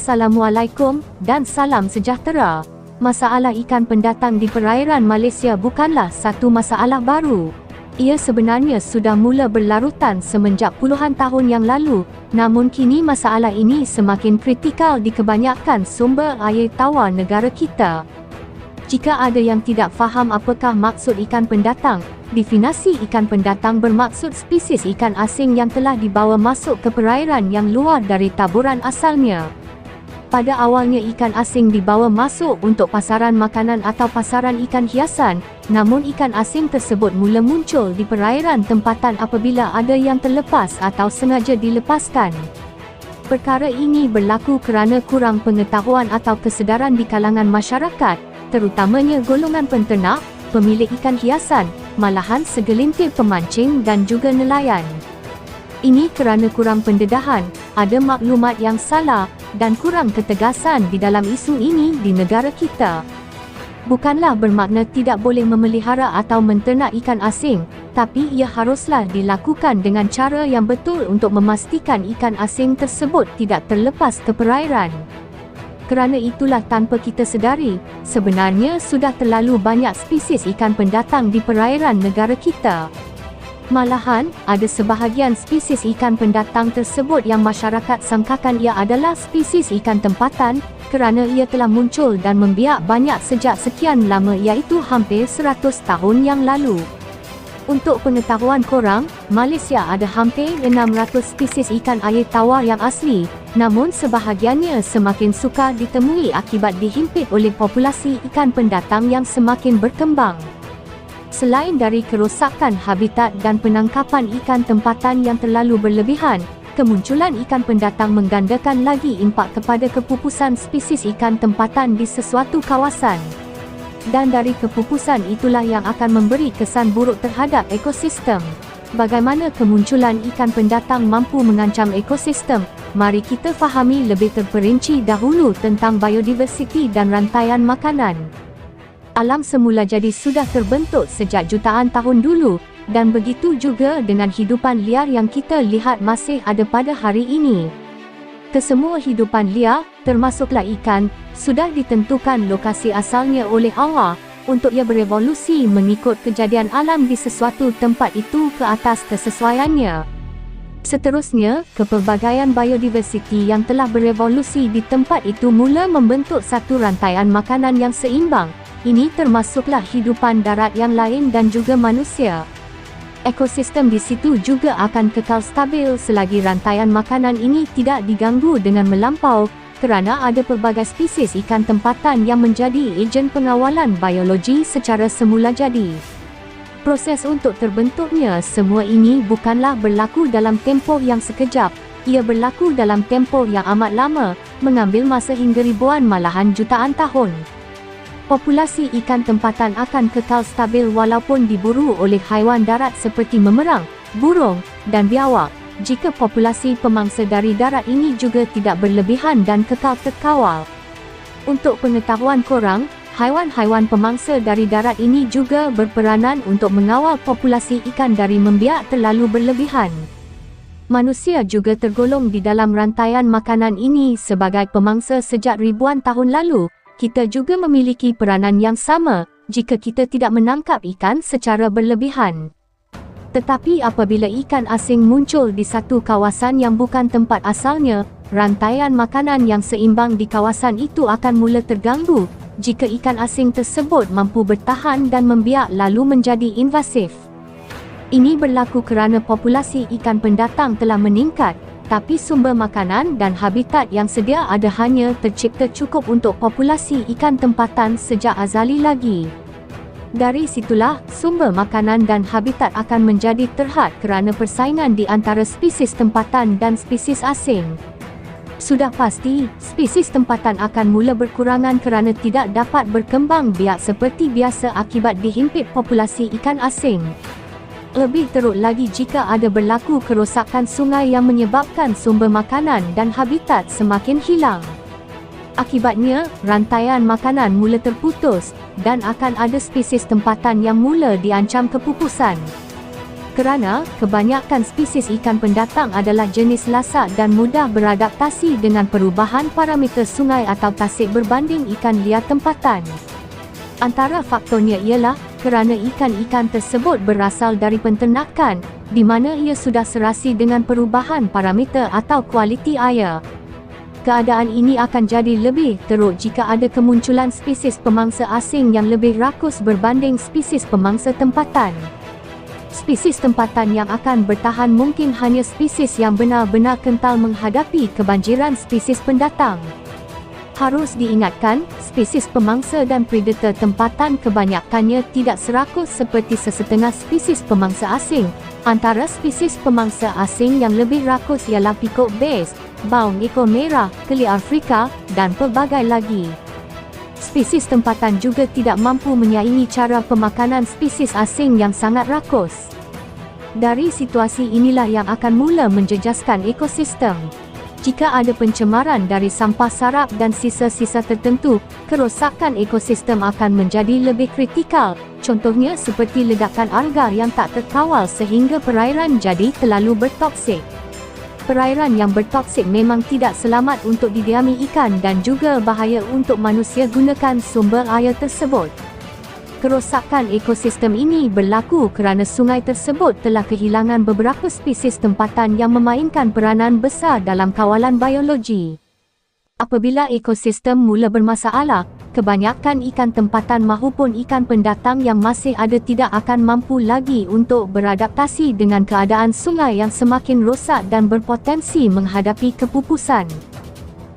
Assalamualaikum dan salam sejahtera. Masalah ikan pendatang di perairan Malaysia bukanlah satu masalah baru. Ia sebenarnya sudah mula berlarutan semenjak puluhan tahun yang lalu, namun kini masalah ini semakin kritikal di kebanyakan sumber air tawar negara kita. Jika ada yang tidak faham apakah maksud ikan pendatang, definisi ikan pendatang bermaksud spesies ikan asing yang telah dibawa masuk ke perairan yang luar dari taburan asalnya. Pada awalnya ikan asing dibawa masuk untuk pasaran makanan atau pasaran ikan hiasan, namun ikan asing tersebut mula muncul di perairan tempatan apabila ada yang terlepas atau sengaja dilepaskan. Perkara ini berlaku kerana kurang pengetahuan atau kesedaran di kalangan masyarakat, terutamanya golongan penternak, pemilik ikan hiasan, malahan segelintir pemancing dan juga nelayan. Ini kerana kurang pendedahan, ada maklumat yang salah, dan kurang ketegasan di dalam isu ini di negara kita. Bukanlah bermakna tidak boleh memelihara atau menternak ikan asing, tapi ia haruslah dilakukan dengan cara yang betul untuk memastikan ikan asing tersebut tidak terlepas ke perairan. Kerana itulah tanpa kita sedari, sebenarnya sudah terlalu banyak spesies ikan pendatang di perairan negara kita. Malahan, ada sebahagian spesies ikan pendatang tersebut yang masyarakat sangkakan ia adalah spesies ikan tempatan, kerana ia telah muncul dan membiak banyak sejak sekian lama iaitu hampir 100 tahun yang lalu. Untuk pengetahuan korang, Malaysia ada hampir 600 spesies ikan air tawar yang asli, namun sebahagiannya semakin sukar ditemui akibat dihimpit oleh populasi ikan pendatang yang semakin berkembang. Selain dari kerosakan habitat dan penangkapan ikan tempatan yang terlalu berlebihan, kemunculan ikan pendatang menggandakan lagi impak kepada kepupusan spesies ikan tempatan di sesuatu kawasan. Dan dari kepupusan itulah yang akan memberi kesan buruk terhadap ekosistem. Bagaimana kemunculan ikan pendatang mampu mengancam ekosistem? Mari kita fahami lebih terperinci dahulu tentang biodiversiti dan rantaian makanan. Alam semula jadi sudah terbentuk sejak jutaan tahun dulu, dan begitu juga dengan hidupan liar yang kita lihat masih ada pada hari ini. Kesemua hidupan liar, termasuklah ikan, sudah ditentukan lokasi asalnya oleh Allah, untuk ia berevolusi mengikut kejadian alam di sesuatu tempat itu ke atas kesesuaiannya. Seterusnya, kepelbagaian biodiversiti yang telah berevolusi di tempat itu mula membentuk satu rantaian makanan yang seimbang. Ini termasuklah hidupan darat yang lain dan juga manusia. Ekosistem di situ juga akan kekal stabil selagi rantaian makanan ini tidak diganggu dengan melampau, kerana ada pelbagai spesies ikan tempatan yang menjadi ejen pengawalan biologi secara semula jadi. Proses untuk terbentuknya semua ini bukanlah berlaku dalam tempoh yang sekejap, ia berlaku dalam tempoh yang amat lama, mengambil masa hingga ribuan malahan jutaan tahun. Populasi ikan tempatan akan kekal stabil walaupun diburu oleh haiwan darat seperti memerang, burung, dan biawak, jika populasi pemangsa dari darat ini juga tidak berlebihan dan kekal terkawal. Untuk pengetahuan korang, haiwan-haiwan pemangsa dari darat ini juga berperanan untuk mengawal populasi ikan dari membiak terlalu berlebihan. Manusia juga tergolong di dalam rantaian makanan ini sebagai pemangsa sejak ribuan tahun lalu. Kita juga memiliki peranan yang sama jika kita tidak menangkap ikan secara berlebihan. Tetapi apabila ikan asing muncul di satu kawasan yang bukan tempat asalnya, rantaian makanan yang seimbang di kawasan itu akan mula terganggu jika ikan asing tersebut mampu bertahan dan membiak lalu menjadi invasif. Ini berlaku kerana populasi ikan pendatang telah meningkat, tapi sumber makanan dan habitat yang sedia ada hanya tercipta cukup untuk populasi ikan tempatan sejak azali lagi. Dari situlah, sumber makanan dan habitat akan menjadi terhad kerana persaingan di antara spesies tempatan dan spesies asing. Sudah pasti, spesies tempatan akan mula berkurangan kerana tidak dapat berkembang biak seperti biasa akibat dihimpit populasi ikan asing. Lebih teruk lagi jika ada berlaku kerosakan sungai yang menyebabkan sumber makanan dan habitat semakin hilang. Akibatnya, rantaian makanan mula terputus, dan akan ada spesies tempatan yang mula diancam kepupusan. Kerana kebanyakan spesies ikan pendatang adalah jenis lasak dan mudah beradaptasi dengan perubahan parameter sungai atau tasik berbanding ikan liar tempatan. Antara faktornya ialah kerana ikan-ikan tersebut berasal dari penternakan, di mana ia sudah serasi dengan perubahan parameter atau kualiti air. Keadaan ini akan jadi lebih teruk jika ada kemunculan spesies pemangsa asing yang lebih rakus berbanding spesies pemangsa tempatan. Spesies tempatan yang akan bertahan mungkin hanya spesies yang benar-benar kental menghadapi kebanjiran spesies pendatang. Harus diingatkan, spesies pemangsa dan predator tempatan kebanyakannya tidak serakus seperti sesetengah spesies pemangsa asing. Antara spesies pemangsa asing yang lebih rakus ialah peacock bass, baung ekor merah, keli Afrika, dan pelbagai lagi. Spesies tempatan juga tidak mampu menyaingi cara pemakanan spesies asing yang sangat rakus. Dari situasi inilah yang akan mula menjejaskan ekosistem. Jika ada pencemaran dari sampah sarap dan sisa-sisa tertentu, kerosakan ekosistem akan menjadi lebih kritikal. Contohnya seperti ledakan alga yang tak terkawal sehingga perairan jadi terlalu bertoksik. Perairan yang bertoksik memang tidak selamat untuk didiami ikan dan juga bahaya untuk manusia gunakan sumber air tersebut. Kerosakan ekosistem ini berlaku kerana sungai tersebut telah kehilangan beberapa spesies tempatan yang memainkan peranan besar dalam kawalan biologi. Apabila ekosistem mula bermasalah, kebanyakan ikan tempatan mahupun ikan pendatang yang masih ada tidak akan mampu lagi untuk beradaptasi dengan keadaan sungai yang semakin rosak dan berpotensi menghadapi kepupusan.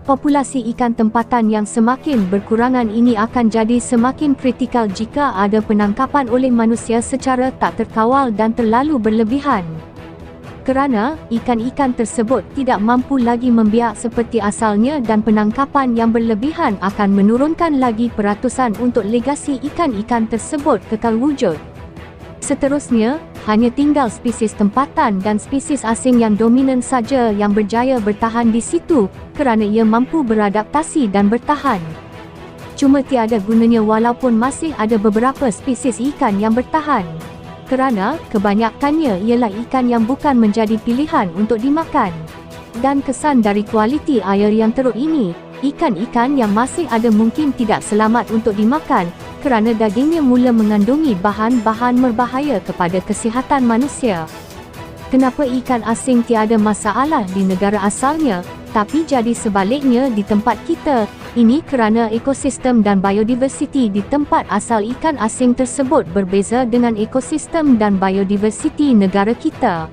Populasi ikan tempatan yang semakin berkurangan ini akan jadi semakin kritikal jika ada penangkapan oleh manusia secara tak terkawal dan terlalu berlebihan. Kerana ikan-ikan tersebut tidak mampu lagi membiak seperti asalnya dan penangkapan yang berlebihan akan menurunkan lagi peratusan untuk legasi ikan-ikan tersebut kekal wujud. Seterusnya, hanya tinggal spesies tempatan dan spesies asing yang dominan saja yang berjaya bertahan di situ kerana ia mampu beradaptasi dan bertahan. Cuma tiada gunanya walaupun masih ada beberapa spesies ikan yang bertahan. Kerana kebanyakannya ialah ikan yang bukan menjadi pilihan untuk dimakan. Dan kesan dari kualiti air yang teruk ini, ikan-ikan yang masih ada mungkin tidak selamat untuk dimakan kerana dagingnya mula mengandungi bahan-bahan berbahaya kepada kesihatan manusia. Kenapa ikan asing tiada masalah di negara asalnya, tapi jadi sebaliknya di tempat kita? Ini kerana ekosistem dan biodiversiti di tempat asal ikan asing tersebut berbeza dengan ekosistem dan biodiversiti negara kita.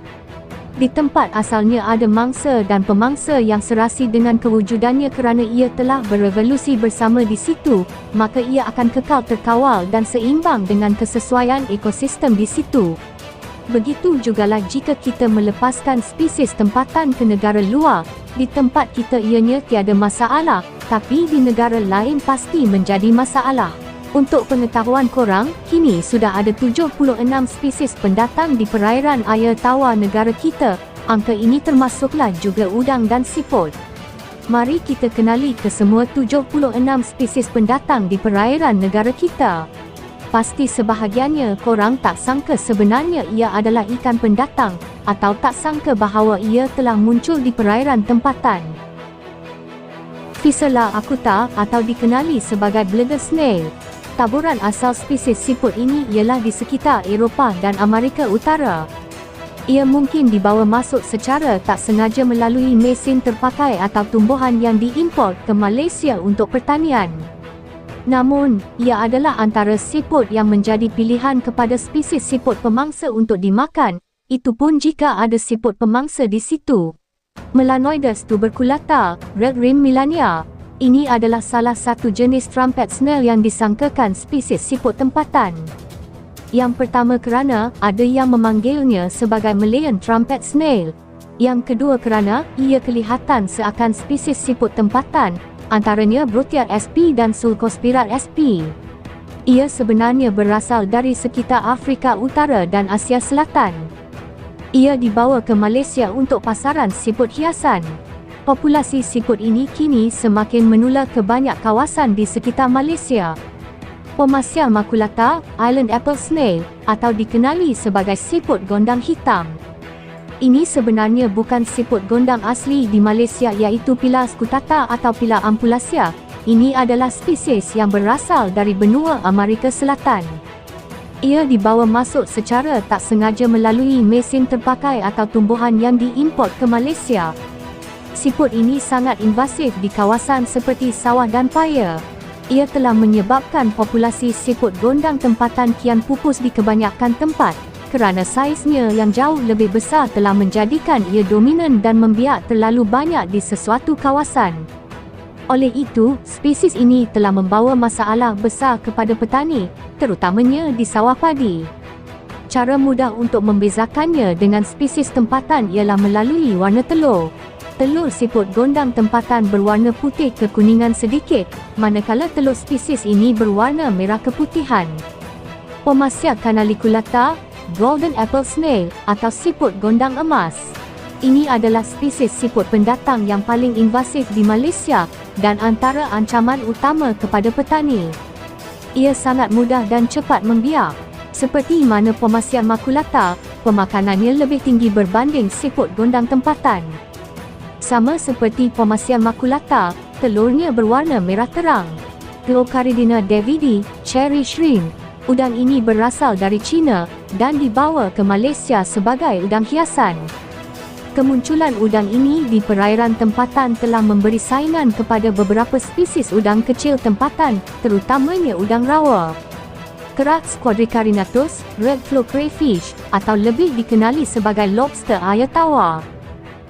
Di tempat asalnya ada mangsa dan pemangsa yang serasi dengan kewujudannya kerana ia telah berevolusi bersama di situ, maka ia akan kekal terkawal dan seimbang dengan kesesuaian ekosistem di situ. Begitu jugalah jika kita melepaskan spesies tempatan ke negara luar, di tempat kita ianya tiada masalah, tapi di negara lain pasti menjadi masalah. Untuk pengetahuan korang, kini sudah ada 76 spesies pendatang di perairan air tawar negara kita. Angka ini termasuklah juga udang dan siput. Mari kita kenali kesemua 76 spesies pendatang di perairan negara kita. Pasti sebahagiannya korang tak sangka sebenarnya ia adalah ikan pendatang, atau tak sangka bahawa ia telah muncul di perairan tempatan. Physalia acuta atau dikenali sebagai bladder snail. Taburan asal spesies siput ini ialah di sekitar Eropah dan Amerika Utara. Ia mungkin dibawa masuk secara tak sengaja melalui mesin terpakai atau tumbuhan yang diimport ke Malaysia untuk pertanian. Namun, ia adalah antara siput yang menjadi pilihan kepada spesies siput pemangsa untuk dimakan, itu pun jika ada siput pemangsa di situ. Melanoides tuberculata, red rim milania. Ini adalah salah satu jenis trumpet snail yang disangkakan spesies siput tempatan. Yang pertama kerana ada yang memanggilnya sebagai Malayan trumpet snail. Yang kedua kerana ia kelihatan seakan spesies siput tempatan, antaranya Brotia sp dan Sulcospira sp. Ia sebenarnya berasal dari sekitar Afrika Utara dan Asia Selatan. Ia dibawa ke Malaysia untuk pasaran siput hiasan. Populasi siput ini kini semakin menular ke banyak kawasan di sekitar Malaysia. Pomacia maculata, island apple snail, atau dikenali sebagai siput gondang hitam. Ini sebenarnya bukan siput gondang asli di Malaysia iaitu Pilar scutata atau Pilar ambulasia. Ini adalah spesies yang berasal dari benua Amerika Selatan. Ia dibawa masuk secara tak sengaja melalui mesin terpakai atau tumbuhan yang diimport ke Malaysia. Siput ini sangat invasif di kawasan seperti sawah dan paya. Ia telah menyebabkan populasi siput gondang tempatan kian pupus di kebanyakan tempat kerana saiznya yang jauh lebih besar telah menjadikan ia dominan dan membiak terlalu banyak di sesuatu kawasan. Oleh itu, spesies ini telah membawa masalah besar kepada petani, terutamanya di sawah padi. Cara mudah untuk membezakannya dengan spesies tempatan ialah melalui warna telur. Telur siput gondang tempatan berwarna putih kekuningan sedikit, manakala telur spesies ini berwarna merah keputihan. Pomacia canaliculata, golden apple snail atau siput gondang emas. Ini adalah spesies siput pendatang yang paling invasif di Malaysia dan antara ancaman utama kepada petani. Ia sangat mudah dan cepat membiak. Seperti mana Pomacia maculata, pemakanannya lebih tinggi berbanding siput gondang tempatan. Sama seperti Pomacia maculata, telurnya berwarna merah terang. Glocaridina davidi, cherry shrimp. Udang ini berasal dari China dan dibawa ke Malaysia sebagai udang hiasan. Kemunculan udang ini di perairan tempatan telah memberi saingan kepada beberapa spesies udang kecil tempatan, terutamanya udang rawa. Crax quadricarinatus, red flow crayfish, atau lebih dikenali sebagai lobster air tawar.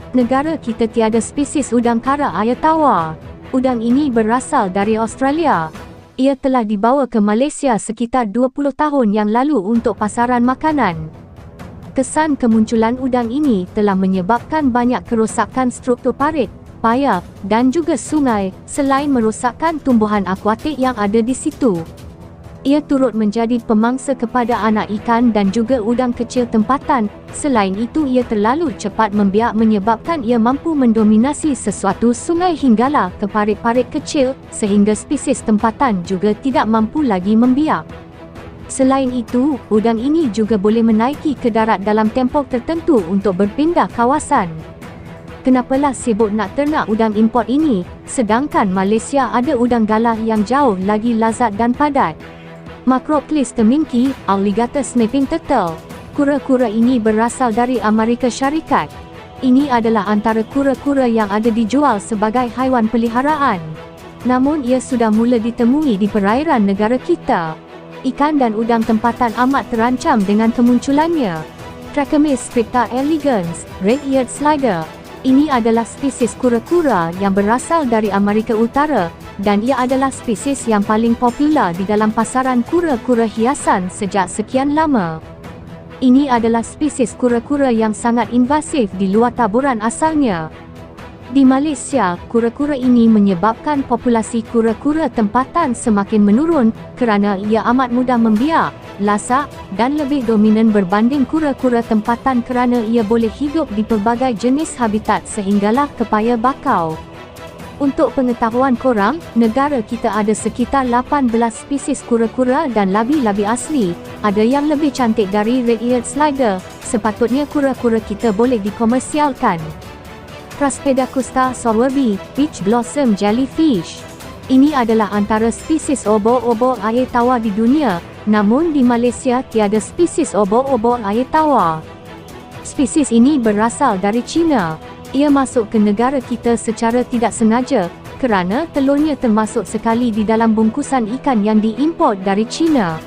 Negara kita tiada spesies udang kara air tawar. Udang ini berasal dari Australia. Ia telah dibawa ke Malaysia sekitar 20 tahun yang lalu untuk pasaran makanan. Kesan kemunculan udang ini telah menyebabkan banyak kerosakan struktur parit, paya, dan juga sungai, selain merosakkan tumbuhan akuatik yang ada di situ. Ia turut menjadi pemangsa kepada anak ikan dan juga udang kecil tempatan. Selain itu, ia terlalu cepat membiak menyebabkan ia mampu mendominasi sesuatu sungai hinggalah ke parit-parit kecil, sehingga spesies tempatan juga tidak mampu lagi membiak. Selain itu, udang ini juga boleh menaiki ke darat dalam tempoh tertentu untuk berpindah kawasan. Kenapalah sibuk nak ternak udang import ini, sedangkan Malaysia ada udang galah yang jauh lagi lazat dan padat. Macroclis temingki, alligator snapping turtle. Kura-kura ini berasal dari Amerika Syarikat. Ini adalah antara kura-kura yang ada dijual sebagai haiwan peliharaan. Namun ia sudah mula ditemui di perairan negara kita. Ikan dan udang tempatan amat terancam dengan kemunculannya. Trachemis scripta elegans, red-eared slider. Ini adalah spesies kura-kura yang berasal dari Amerika Utara dan ia adalah spesies yang paling popular di dalam pasaran kura-kura hiasan sejak sekian lama. Ini adalah spesies kura-kura yang sangat invasif di luar taburan asalnya. Di Malaysia, kura-kura ini menyebabkan populasi kura-kura tempatan semakin menurun kerana ia amat mudah membiak, lasak dan lebih dominan berbanding kura-kura tempatan kerana ia boleh hidup di pelbagai jenis habitat sehinggalah ke paya bakau. Untuk pengetahuan korang, negara kita ada sekitar 18 spesies kura-kura dan labi-labi asli. Ada yang lebih cantik dari red-eared slider. Sepatutnya kura-kura kita boleh dikomersialkan. Craspedacusta sorwerby, peach blossom jellyfish. Ini adalah antara spesies obor-obor air tawar di dunia, namun di Malaysia tiada spesies obor-obor air tawar. Spesies ini berasal dari China. Ia masuk ke negara kita secara tidak sengaja, kerana telurnya termasuk sekali di dalam bungkusan ikan yang diimport dari China.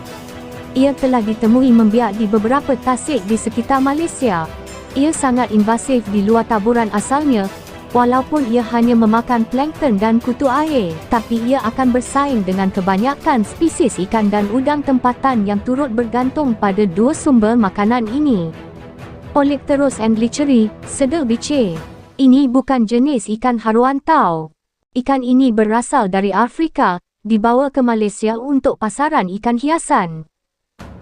Ia telah ditemui membiak di beberapa tasik di sekitar Malaysia. Ia sangat invasif di luar taburan asalnya. Walaupun ia hanya memakan plankton dan kutu air, tapi ia akan bersaing dengan kebanyakan spesies ikan dan udang tempatan yang turut bergantung pada dua sumber makanan ini. Polypterus angliceri, sedar bicir. Ini bukan jenis ikan haruan tau. Ikan ini berasal dari Afrika, dibawa ke Malaysia untuk pasaran ikan hiasan.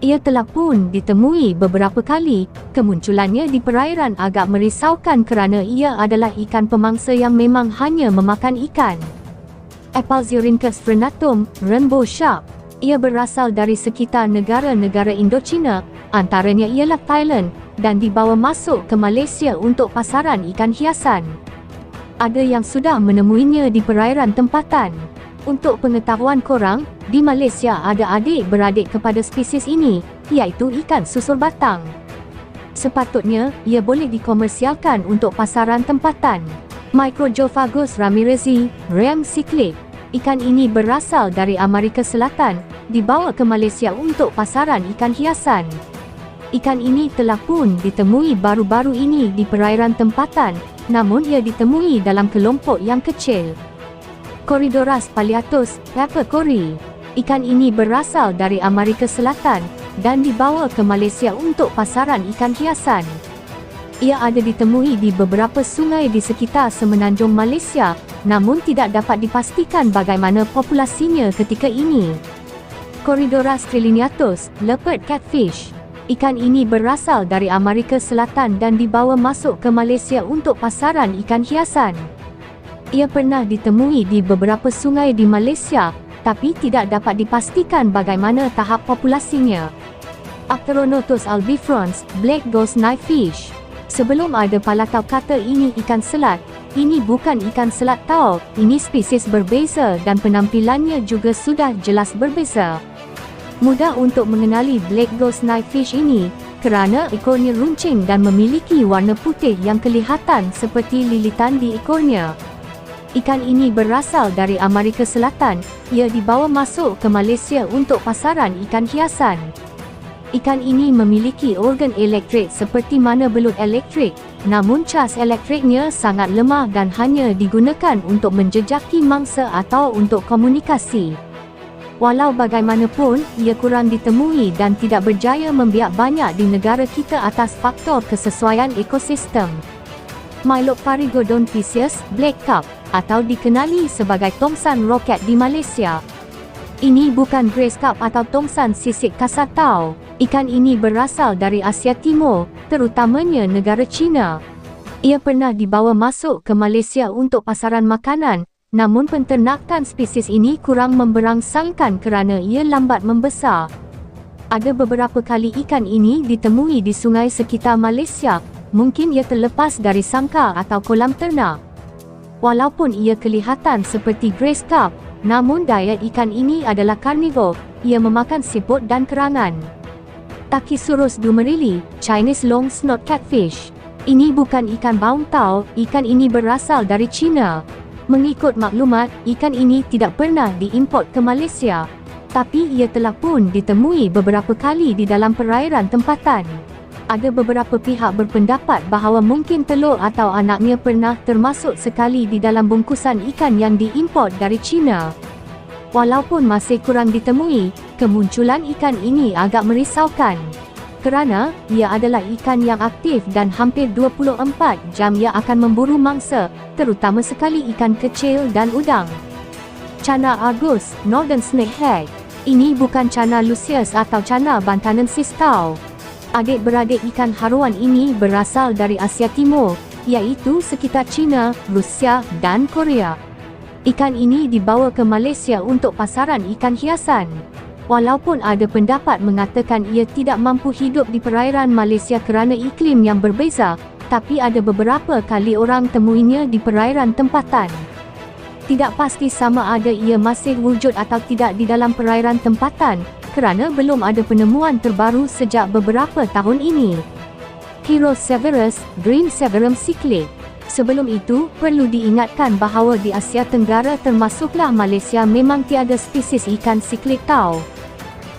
Ia telah pun ditemui beberapa kali. Kemunculannya di perairan agak merisaukan kerana ia adalah ikan pemangsa yang memang hanya memakan ikan. Apalxyrhynchus frenatum, rainbow shark. Ia berasal dari sekitar negara-negara Indochina, antaranya ialah Thailand, dan dibawa masuk ke Malaysia untuk pasaran ikan hiasan. Ada yang sudah menemuinya di perairan tempatan. Untuk pengetahuan korang, di Malaysia ada adik-beradik kepada spesies ini, iaitu ikan susur batang. Sepatutnya, ia boleh dikomersialkan untuk pasaran tempatan. Microgophagus ramirezi, Rem cichlid. Ikan ini berasal dari Amerika Selatan, dibawa ke Malaysia untuk pasaran ikan hiasan. Ikan ini telah pun ditemui baru-baru ini di perairan tempatan, namun ia ditemui dalam kelompok yang kecil. Corydoras palliatus, pepper cory. Ikan ini berasal dari Amerika Selatan dan dibawa ke Malaysia untuk pasaran ikan hiasan. Ia ada ditemui di beberapa sungai di sekitar semenanjung Malaysia, namun tidak dapat dipastikan bagaimana populasinya ketika ini. Corydoras trilineatus, leopard catfish. Ikan ini berasal dari Amerika Selatan dan dibawa masuk ke Malaysia untuk pasaran ikan hiasan. Ia pernah ditemui di beberapa sungai di Malaysia, tapi tidak dapat dipastikan bagaimana tahap populasinya. Apteronotus albifrons, black ghost knifefish. Sebelum ada palatau kata ini ikan selat, ini bukan ikan selat tau, ini spesies berbeza dan penampilannya juga sudah jelas berbeza. Mudah untuk mengenali black ghost knifefish ini, kerana ekornya runcing dan memiliki warna putih yang kelihatan seperti lilitan di ekornya. Ikan ini berasal dari Amerika Selatan, ia dibawa masuk ke Malaysia untuk pasaran ikan hiasan. Ikan ini memiliki organ elektrik seperti mana belut elektrik, namun cas elektriknya sangat lemah dan hanya digunakan untuk menjejaki mangsa atau untuk komunikasi. Walau bagaimanapun, ia kurang ditemui dan tidak berjaya membiak banyak di negara kita atas faktor kesesuaian ekosistem. Mylopharygodontius, black carp, atau dikenali sebagai tongsan roket di Malaysia. Ini bukan grace carp atau tongsan sisik kasar tau. Ikan ini berasal dari Asia Timur, terutamanya negara China. Ia pernah dibawa masuk ke Malaysia untuk pasaran makanan, namun penternakan spesies ini kurang memberangsangkan kerana ia lambat membesar. Ada beberapa kali ikan ini ditemui di sungai sekitar Malaysia, mungkin ia terlepas dari sangkar atau kolam ternak. Walaupun ia kelihatan seperti grace carp, namun diet ikan ini adalah karnivor, ia memakan siput dan kerangan. Tachysurus dumerili, Chinese long snout catfish. Ini bukan ikan baung tau, ikan ini berasal dari China. Mengikut maklumat, ikan ini tidak pernah diimport ke Malaysia. Tapi ia telah pun ditemui beberapa kali di dalam perairan tempatan. Ada beberapa pihak berpendapat bahawa mungkin telur atau anaknya pernah termasuk sekali di dalam bungkusan ikan yang diimport dari China. Walaupun masih kurang ditemui, kemunculan ikan ini agak merisaukan. Kerana, ia adalah ikan yang aktif dan hampir 24 jam ia akan memburu mangsa, terutama sekali ikan kecil dan udang. Cana argus, northern snakehead. Ini bukan cana lucius atau cana bantanensis tau. Adik-beradik ikan haruan ini berasal dari Asia Timur, iaitu sekitar China, Rusia, dan Korea. Ikan ini dibawa ke Malaysia untuk pasaran ikan hiasan. Walaupun ada pendapat mengatakan ia tidak mampu hidup di perairan Malaysia kerana iklim yang berbeza, tapi ada beberapa kali orang temuinya di perairan tempatan. Tidak pasti sama ada ia masih wujud atau tidak di dalam perairan tempatan, kerana belum ada penemuan terbaru sejak beberapa tahun ini. Chiroseverus, green severum cichlid. Sebelum itu, perlu diingatkan bahawa di Asia Tenggara termasuklah Malaysia memang tiada spesies ikan cichlid tau.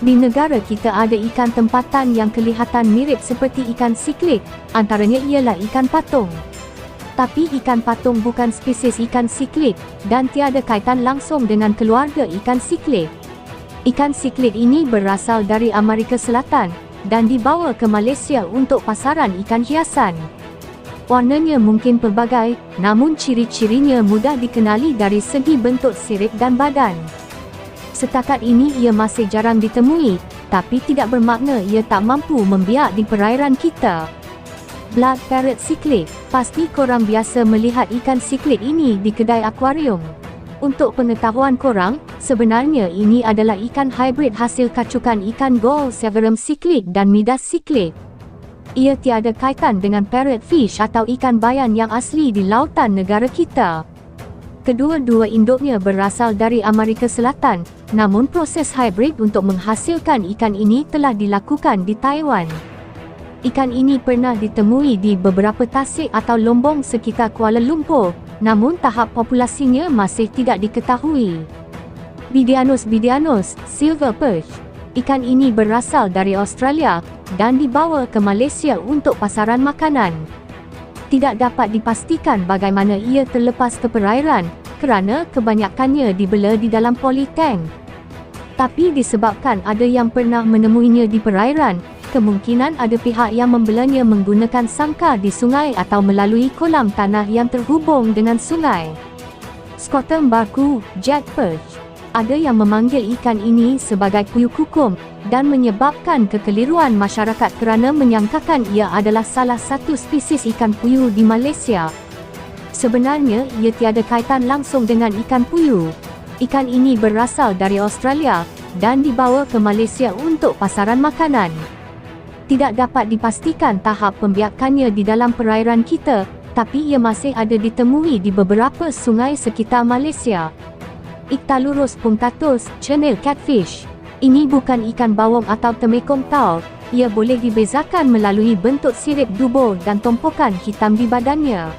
Di negara kita ada ikan tempatan yang kelihatan mirip seperti ikan cichlid, antaranya ialah ikan patung. Tapi ikan patung bukan spesies ikan cichlid dan tiada kaitan langsung dengan keluarga ikan cichlid. Ikan cichlid ini berasal dari Amerika Selatan dan dibawa ke Malaysia untuk pasaran ikan hiasan. Warnanya mungkin pelbagai, namun ciri-cirinya mudah dikenali dari segi bentuk sirip dan badan. Setakat ini ia masih jarang ditemui, tapi tidak bermakna ia tak mampu membiak di perairan kita. Blood parrot cichlid. Pasti korang biasa melihat ikan cichlid ini di kedai akuarium. Untuk pengetahuan korang, sebenarnya ini adalah ikan hybrid hasil kacukan ikan Gall Severum cyclic dan Midas cyclic. Ia tiada kaitan dengan parrotfish atau ikan bayan yang asli di lautan negara kita. Kedua-dua induknya berasal dari Amerika Selatan, namun proses hybrid untuk menghasilkan ikan ini telah dilakukan di Taiwan. Ikan ini pernah ditemui di beberapa tasik atau lombong sekitar Kuala Lumpur, namun tahap populasinya masih tidak diketahui. Bidianus silver perch. Ikan ini berasal dari Australia dan dibawa ke Malaysia untuk pasaran makanan. Tidak dapat dipastikan bagaimana ia terlepas ke perairan kerana kebanyakannya dibela di dalam politank. Tapi disebabkan ada yang pernah menemuinya di perairan, kemungkinan ada pihak yang membelanya menggunakan sangkar di sungai atau melalui kolam tanah yang terhubung dengan sungai. Scrotum barku, jet perch. Ada yang memanggil ikan ini sebagai puyuh kukum dan menyebabkan kekeliruan masyarakat kerana menyangkakan ia adalah salah satu spesies ikan puyuh di Malaysia. Sebenarnya, ia tiada kaitan langsung dengan ikan puyuh. Ikan ini berasal dari Australia dan dibawa ke Malaysia untuk pasaran makanan. Tidak dapat dipastikan tahap pembiakannya di dalam perairan kita, tapi ia masih ada ditemui di beberapa sungai sekitar Malaysia. Ictalurus punctatus, channel catfish. Ini bukan ikan bawang atau temekung tau. Ia boleh dibezakan melalui bentuk sirip dubur dan tumpukan hitam di badannya.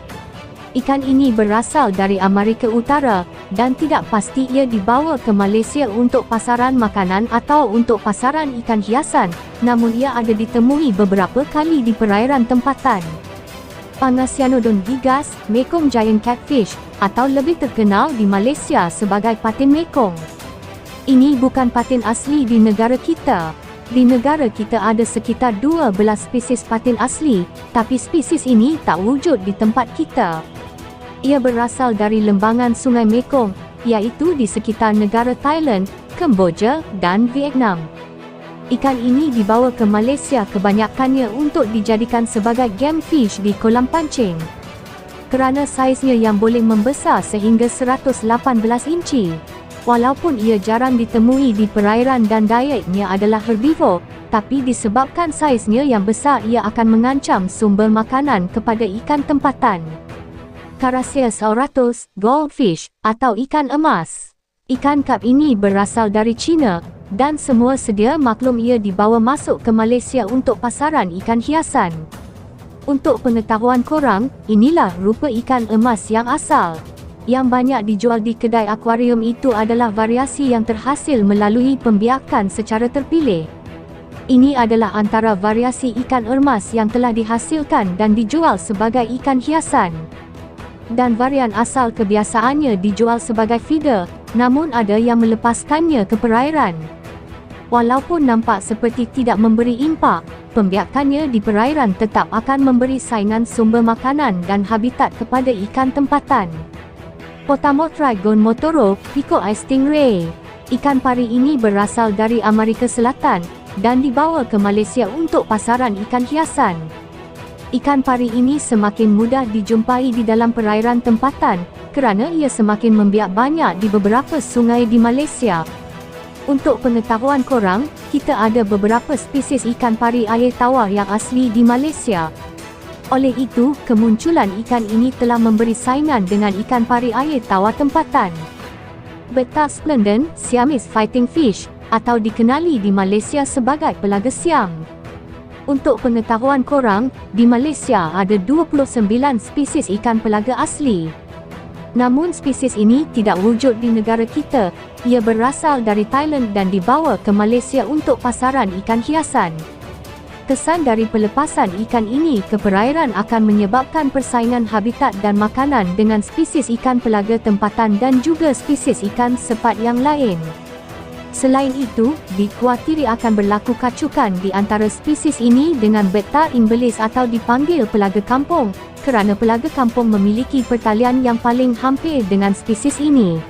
Ikan ini berasal dari Amerika Utara dan tidak pasti ia dibawa ke Malaysia untuk pasaran makanan atau untuk pasaran ikan hiasan, namun ia ada ditemui beberapa kali di perairan tempatan. Pangasianodon gigas, Mekong giant catfish, atau lebih terkenal di Malaysia sebagai patin Mekong. Ini bukan patin asli di negara kita. Di negara kita ada sekitar 12 spesies patin asli, tapi spesies ini tak wujud di tempat kita. Ia berasal dari lembangan Sungai Mekong, iaitu di sekitar negara Thailand, Kemboja, dan Vietnam. Ikan ini dibawa ke Malaysia kebanyakannya untuk dijadikan sebagai game fish di kolam pancing. Kerana saiznya yang boleh membesar sehingga 118 inci. Walaupun ia jarang ditemui di perairan dan dietnya adalah herbivore, tapi disebabkan saiznya yang besar ia akan mengancam sumber makanan kepada ikan tempatan. Carassiasauratus, goldfish, atau ikan emas. Ikan kap ini berasal dari China, dan semua sedia maklum ia dibawa masuk ke Malaysia untuk pasaran ikan hiasan. Untuk pengetahuan korang, inilah rupa ikan emas yang asal. Yang banyak dijual di kedai akuarium itu adalah variasi yang terhasil melalui pembiakan secara terpilih. Ini adalah antara variasi ikan emas yang telah dihasilkan dan dijual sebagai ikan hiasan. Dan varian asal kebiasaannya dijual sebagai feeder, namun ada yang melepaskannya ke perairan. Walaupun nampak seperti tidak memberi impak, pembiakannya di perairan tetap akan memberi saingan sumber makanan dan habitat kepada ikan tempatan. Potamotrigon motoro, Pico Ice Stingray. Ikan pari ini berasal dari Amerika Selatan dan dibawa ke Malaysia untuk pasaran ikan hiasan. Ikan pari ini semakin mudah dijumpai di dalam perairan tempatan kerana ia semakin membiak banyak di beberapa sungai di Malaysia. Untuk pengetahuan korang, kita ada beberapa spesies ikan pari air tawar yang asli di Malaysia. Oleh itu, kemunculan ikan ini telah memberi saingan dengan ikan pari air tawar tempatan. Betta splendens, Siamese fighting fish, atau dikenali di Malaysia sebagai pelaga Siam. Untuk pengetahuan korang, di Malaysia ada 29 spesies ikan pelaga asli. Namun spesies ini tidak wujud di negara kita. Ia berasal dari Thailand dan dibawa ke Malaysia untuk pasaran ikan hiasan. Kesan dari pelepasan ikan ini ke perairan akan menyebabkan persaingan habitat dan makanan dengan spesies ikan pelaga tempatan dan juga spesies ikan sepat yang lain. Selain itu, dikuatiri akan berlaku kacukan di antara spesies ini dengan beta imbelis atau dipanggil pelaga kampung, kerana pelaga kampung memiliki pertalian yang paling hampir dengan spesies ini.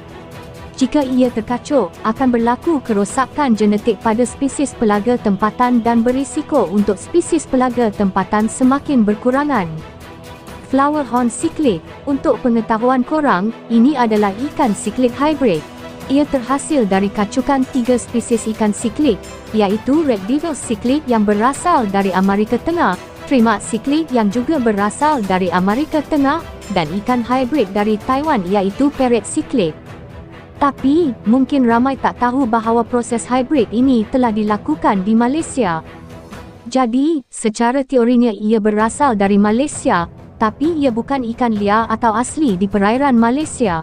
Jika ia terkacuk, akan berlaku kerosakan genetik pada spesies pelaga tempatan dan berisiko untuk spesies pelaga tempatan semakin berkurangan. Flower horn cichlid. Untuk pengetahuan korang, ini adalah ikan cichlid hybrid. Ia terhasil dari kacukan 3 spesies ikan cichlid, iaitu Red Devil cichlid yang berasal dari Amerika Tengah, Trimark cichlid yang juga berasal dari Amerika Tengah, dan ikan hybrid dari Taiwan iaitu Parrot cichlid. Tapi, mungkin ramai tak tahu bahawa proses hybrid ini telah dilakukan di Malaysia. Jadi, secara teorinya ia berasal dari Malaysia, tapi ia bukan ikan liar atau asli di perairan Malaysia.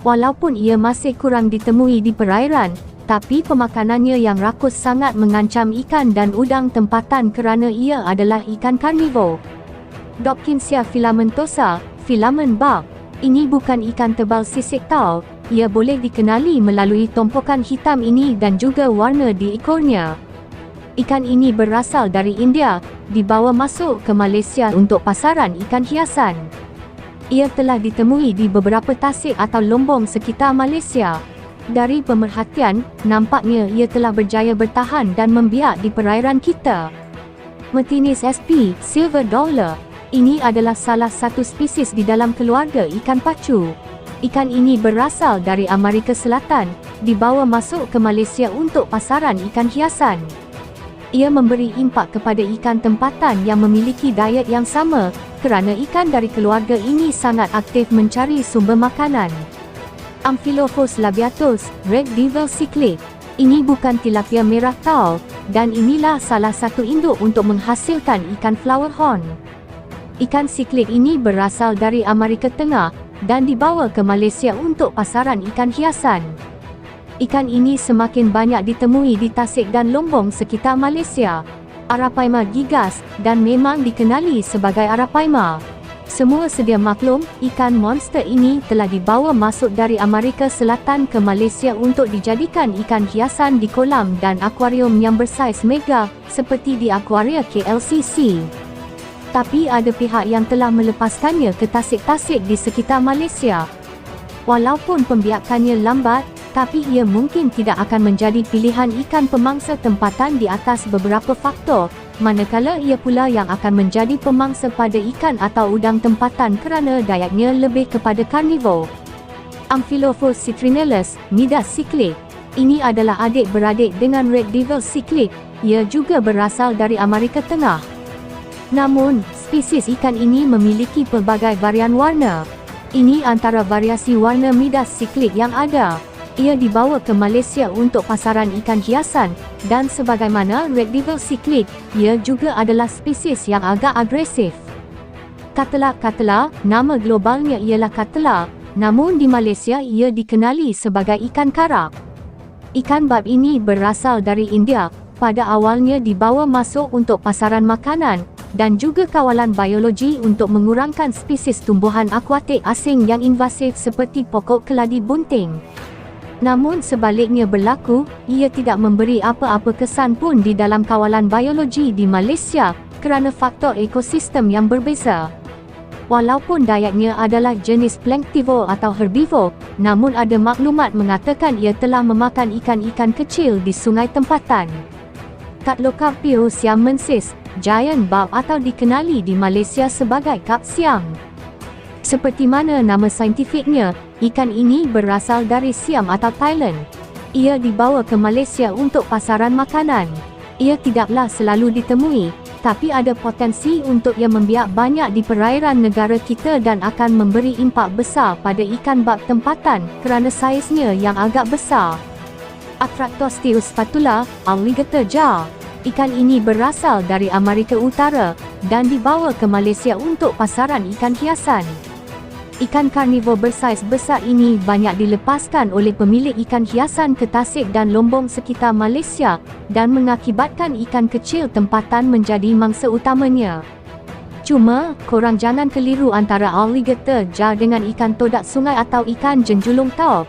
Walaupun ia masih kurang ditemui di perairan, tapi pemakanannya yang rakus sangat mengancam ikan dan udang tempatan kerana ia adalah ikan karnivor. Dobkinsia filamentosa, filamen barb. Ini bukan ikan tebal sisik tau. Ia boleh dikenali melalui tompokan hitam ini dan juga warna di ekornya. Ikan ini berasal dari India, dibawa masuk ke Malaysia untuk pasaran ikan hiasan. Ia telah ditemui di beberapa tasik atau lombong sekitar Malaysia. Dari pemerhatian, nampaknya ia telah berjaya bertahan dan membiak di perairan kita. Martinis sp, silver dollar. Ini adalah salah satu spesies di dalam keluarga ikan pacu. Ikan ini berasal dari Amerika Selatan, dibawa masuk ke Malaysia untuk pasaran ikan hiasan. Ia memberi impak kepada ikan tempatan yang memiliki diet yang sama, kerana ikan dari keluarga ini sangat aktif mencari sumber makanan. Amphilophus labiatus, Red Devil cichlid. Ini bukan tilapia merah tau, dan inilah salah satu induk untuk menghasilkan ikan flower horn. Ikan cichlid ini berasal dari Amerika Tengah, dan dibawa ke Malaysia untuk pasaran ikan hiasan. Ikan ini semakin banyak ditemui di tasik dan lombong sekitar Malaysia. Arapaima gigas, dan memang dikenali sebagai arapaima. Semua sedia maklum, ikan monster ini telah dibawa masuk dari Amerika Selatan ke Malaysia untuk dijadikan ikan hiasan di kolam dan akuarium yang bersaiz mega, seperti di Aquaria KLCC. Tapi ada pihak yang telah melepaskannya ke tasik-tasik di sekitar Malaysia. Walaupun pembiakannya lambat, tapi ia mungkin tidak akan menjadi pilihan ikan pemangsa tempatan di atas beberapa faktor, manakala ia pula yang akan menjadi pemangsa pada ikan atau udang tempatan kerana dietnya lebih kepada karnivor. Amphilophus citrinellus, Midas cichlid. Ini adalah adik-beradik dengan Red Devil cichlid. Ia juga berasal dari Amerika Tengah. Namun, spesies ikan ini memiliki pelbagai varian warna. Ini antara variasi warna Midas cichlid yang ada. Ia dibawa ke Malaysia untuk pasaran ikan hiasan, dan sebagaimana Red Devil cichlid, ia juga adalah spesies yang agak agresif. Katela, nama globalnya ialah katela, namun di Malaysia ia dikenali sebagai ikan karak. Ikan barb ini berasal dari India, pada awalnya dibawa masuk untuk pasaran makanan, dan juga kawalan biologi untuk mengurangkan spesies tumbuhan akuatik asing yang invasif seperti pokok keladi bunting. Namun sebaliknya berlaku, ia tidak memberi apa-apa kesan pun di dalam kawalan biologi di Malaysia, kerana faktor ekosistem yang berbeza. Walaupun dietnya adalah jenis planktivor atau herbivor, namun ada maklumat mengatakan ia telah memakan ikan-ikan kecil di sungai tempatan. Catlocarpio siamensis, giant barb atau dikenali di Malaysia sebagai kap siam. Seperti mana nama saintifiknya, ikan ini berasal dari Siam atau Thailand. Ia dibawa ke Malaysia untuk pasaran makanan. Ia tidaklah selalu ditemui, tapi ada potensi untuk ia membiak banyak di perairan negara kita dan akan memberi impak besar pada ikan barb tempatan kerana saiznya yang agak besar. Atractosteus spatula, alligator jar. Ikan ini berasal dari Amerika Utara dan dibawa ke Malaysia untuk pasaran ikan hiasan. Ikan karnivor bersaiz besar ini banyak dilepaskan oleh pemilik ikan hiasan ke tasik dan lombong sekitar Malaysia dan mengakibatkan ikan kecil tempatan menjadi mangsa utamanya. Cuma, korang jangan keliru antara alligator jar dengan ikan todak sungai atau ikan jenjulung tau.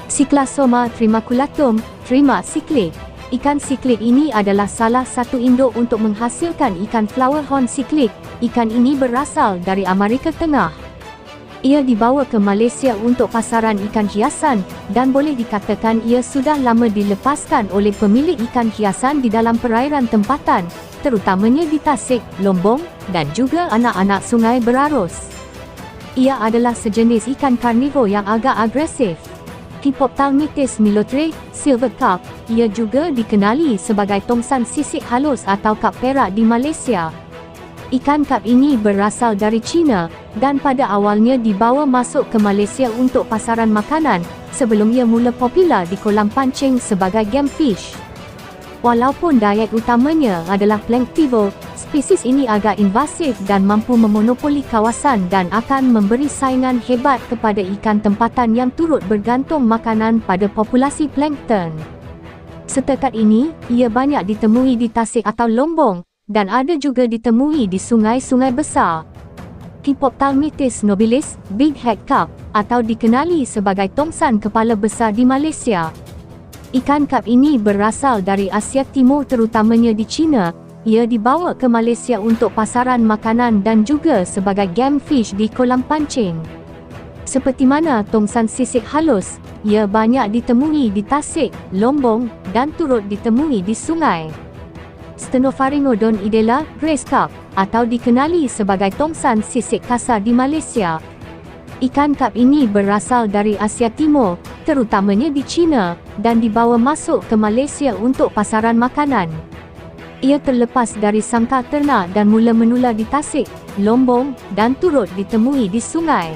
Cyclasoma trimaculatum, Trimark cichlid. Ikan cichlid ini adalah salah satu induk untuk menghasilkan ikan flower horn cichlid. Ikan ini berasal dari Amerika Tengah. Ia dibawa ke Malaysia untuk pasaran ikan hiasan dan boleh dikatakan ia sudah lama dilepaskan oleh pemilik ikan hiasan di dalam perairan tempatan, terutamanya di Tasik, Lombong dan juga anak-anak sungai berarus. Ia adalah sejenis ikan karnivor yang agak agresif. Kipophthalmites milotre, silver carp, ia juga dikenali sebagai tongsan sisik halus atau kap perak di Malaysia. Ikan kap ini berasal dari China dan pada awalnya dibawa masuk ke Malaysia untuk pasaran makanan sebelum ia mula popular di kolam pancing sebagai game fish. Walaupun diet utamanya adalah planktivore, spesies ini agak invasif dan mampu memonopoli kawasan dan akan memberi saingan hebat kepada ikan tempatan yang turut bergantung makanan pada populasi plankton. Setakat ini, ia banyak ditemui di Tasik atau Lombong dan ada juga ditemui di sungai-sungai besar. Kipophthalmites nobilis, big head carp, atau dikenali sebagai tongsan kepala besar di Malaysia. Ikan kap ini berasal dari Asia Timur terutamanya di China. Ia dibawa ke Malaysia untuk pasaran makanan dan juga sebagai game fish di kolam pancing. Seperti mana tongsan sisik halus, ia banyak ditemui di Tasik, Lombong dan turut ditemui di sungai. Stenopharingodon idela, grace carp, atau dikenali sebagai tongsan sisik kasar di Malaysia. Ikan kap ini berasal dari Asia Timur, terutamanya di China, dan dibawa masuk ke Malaysia untuk pasaran makanan. Ia terlepas dari sangkar ternak dan mula menular di Tasik, Lombong, dan turut ditemui di sungai.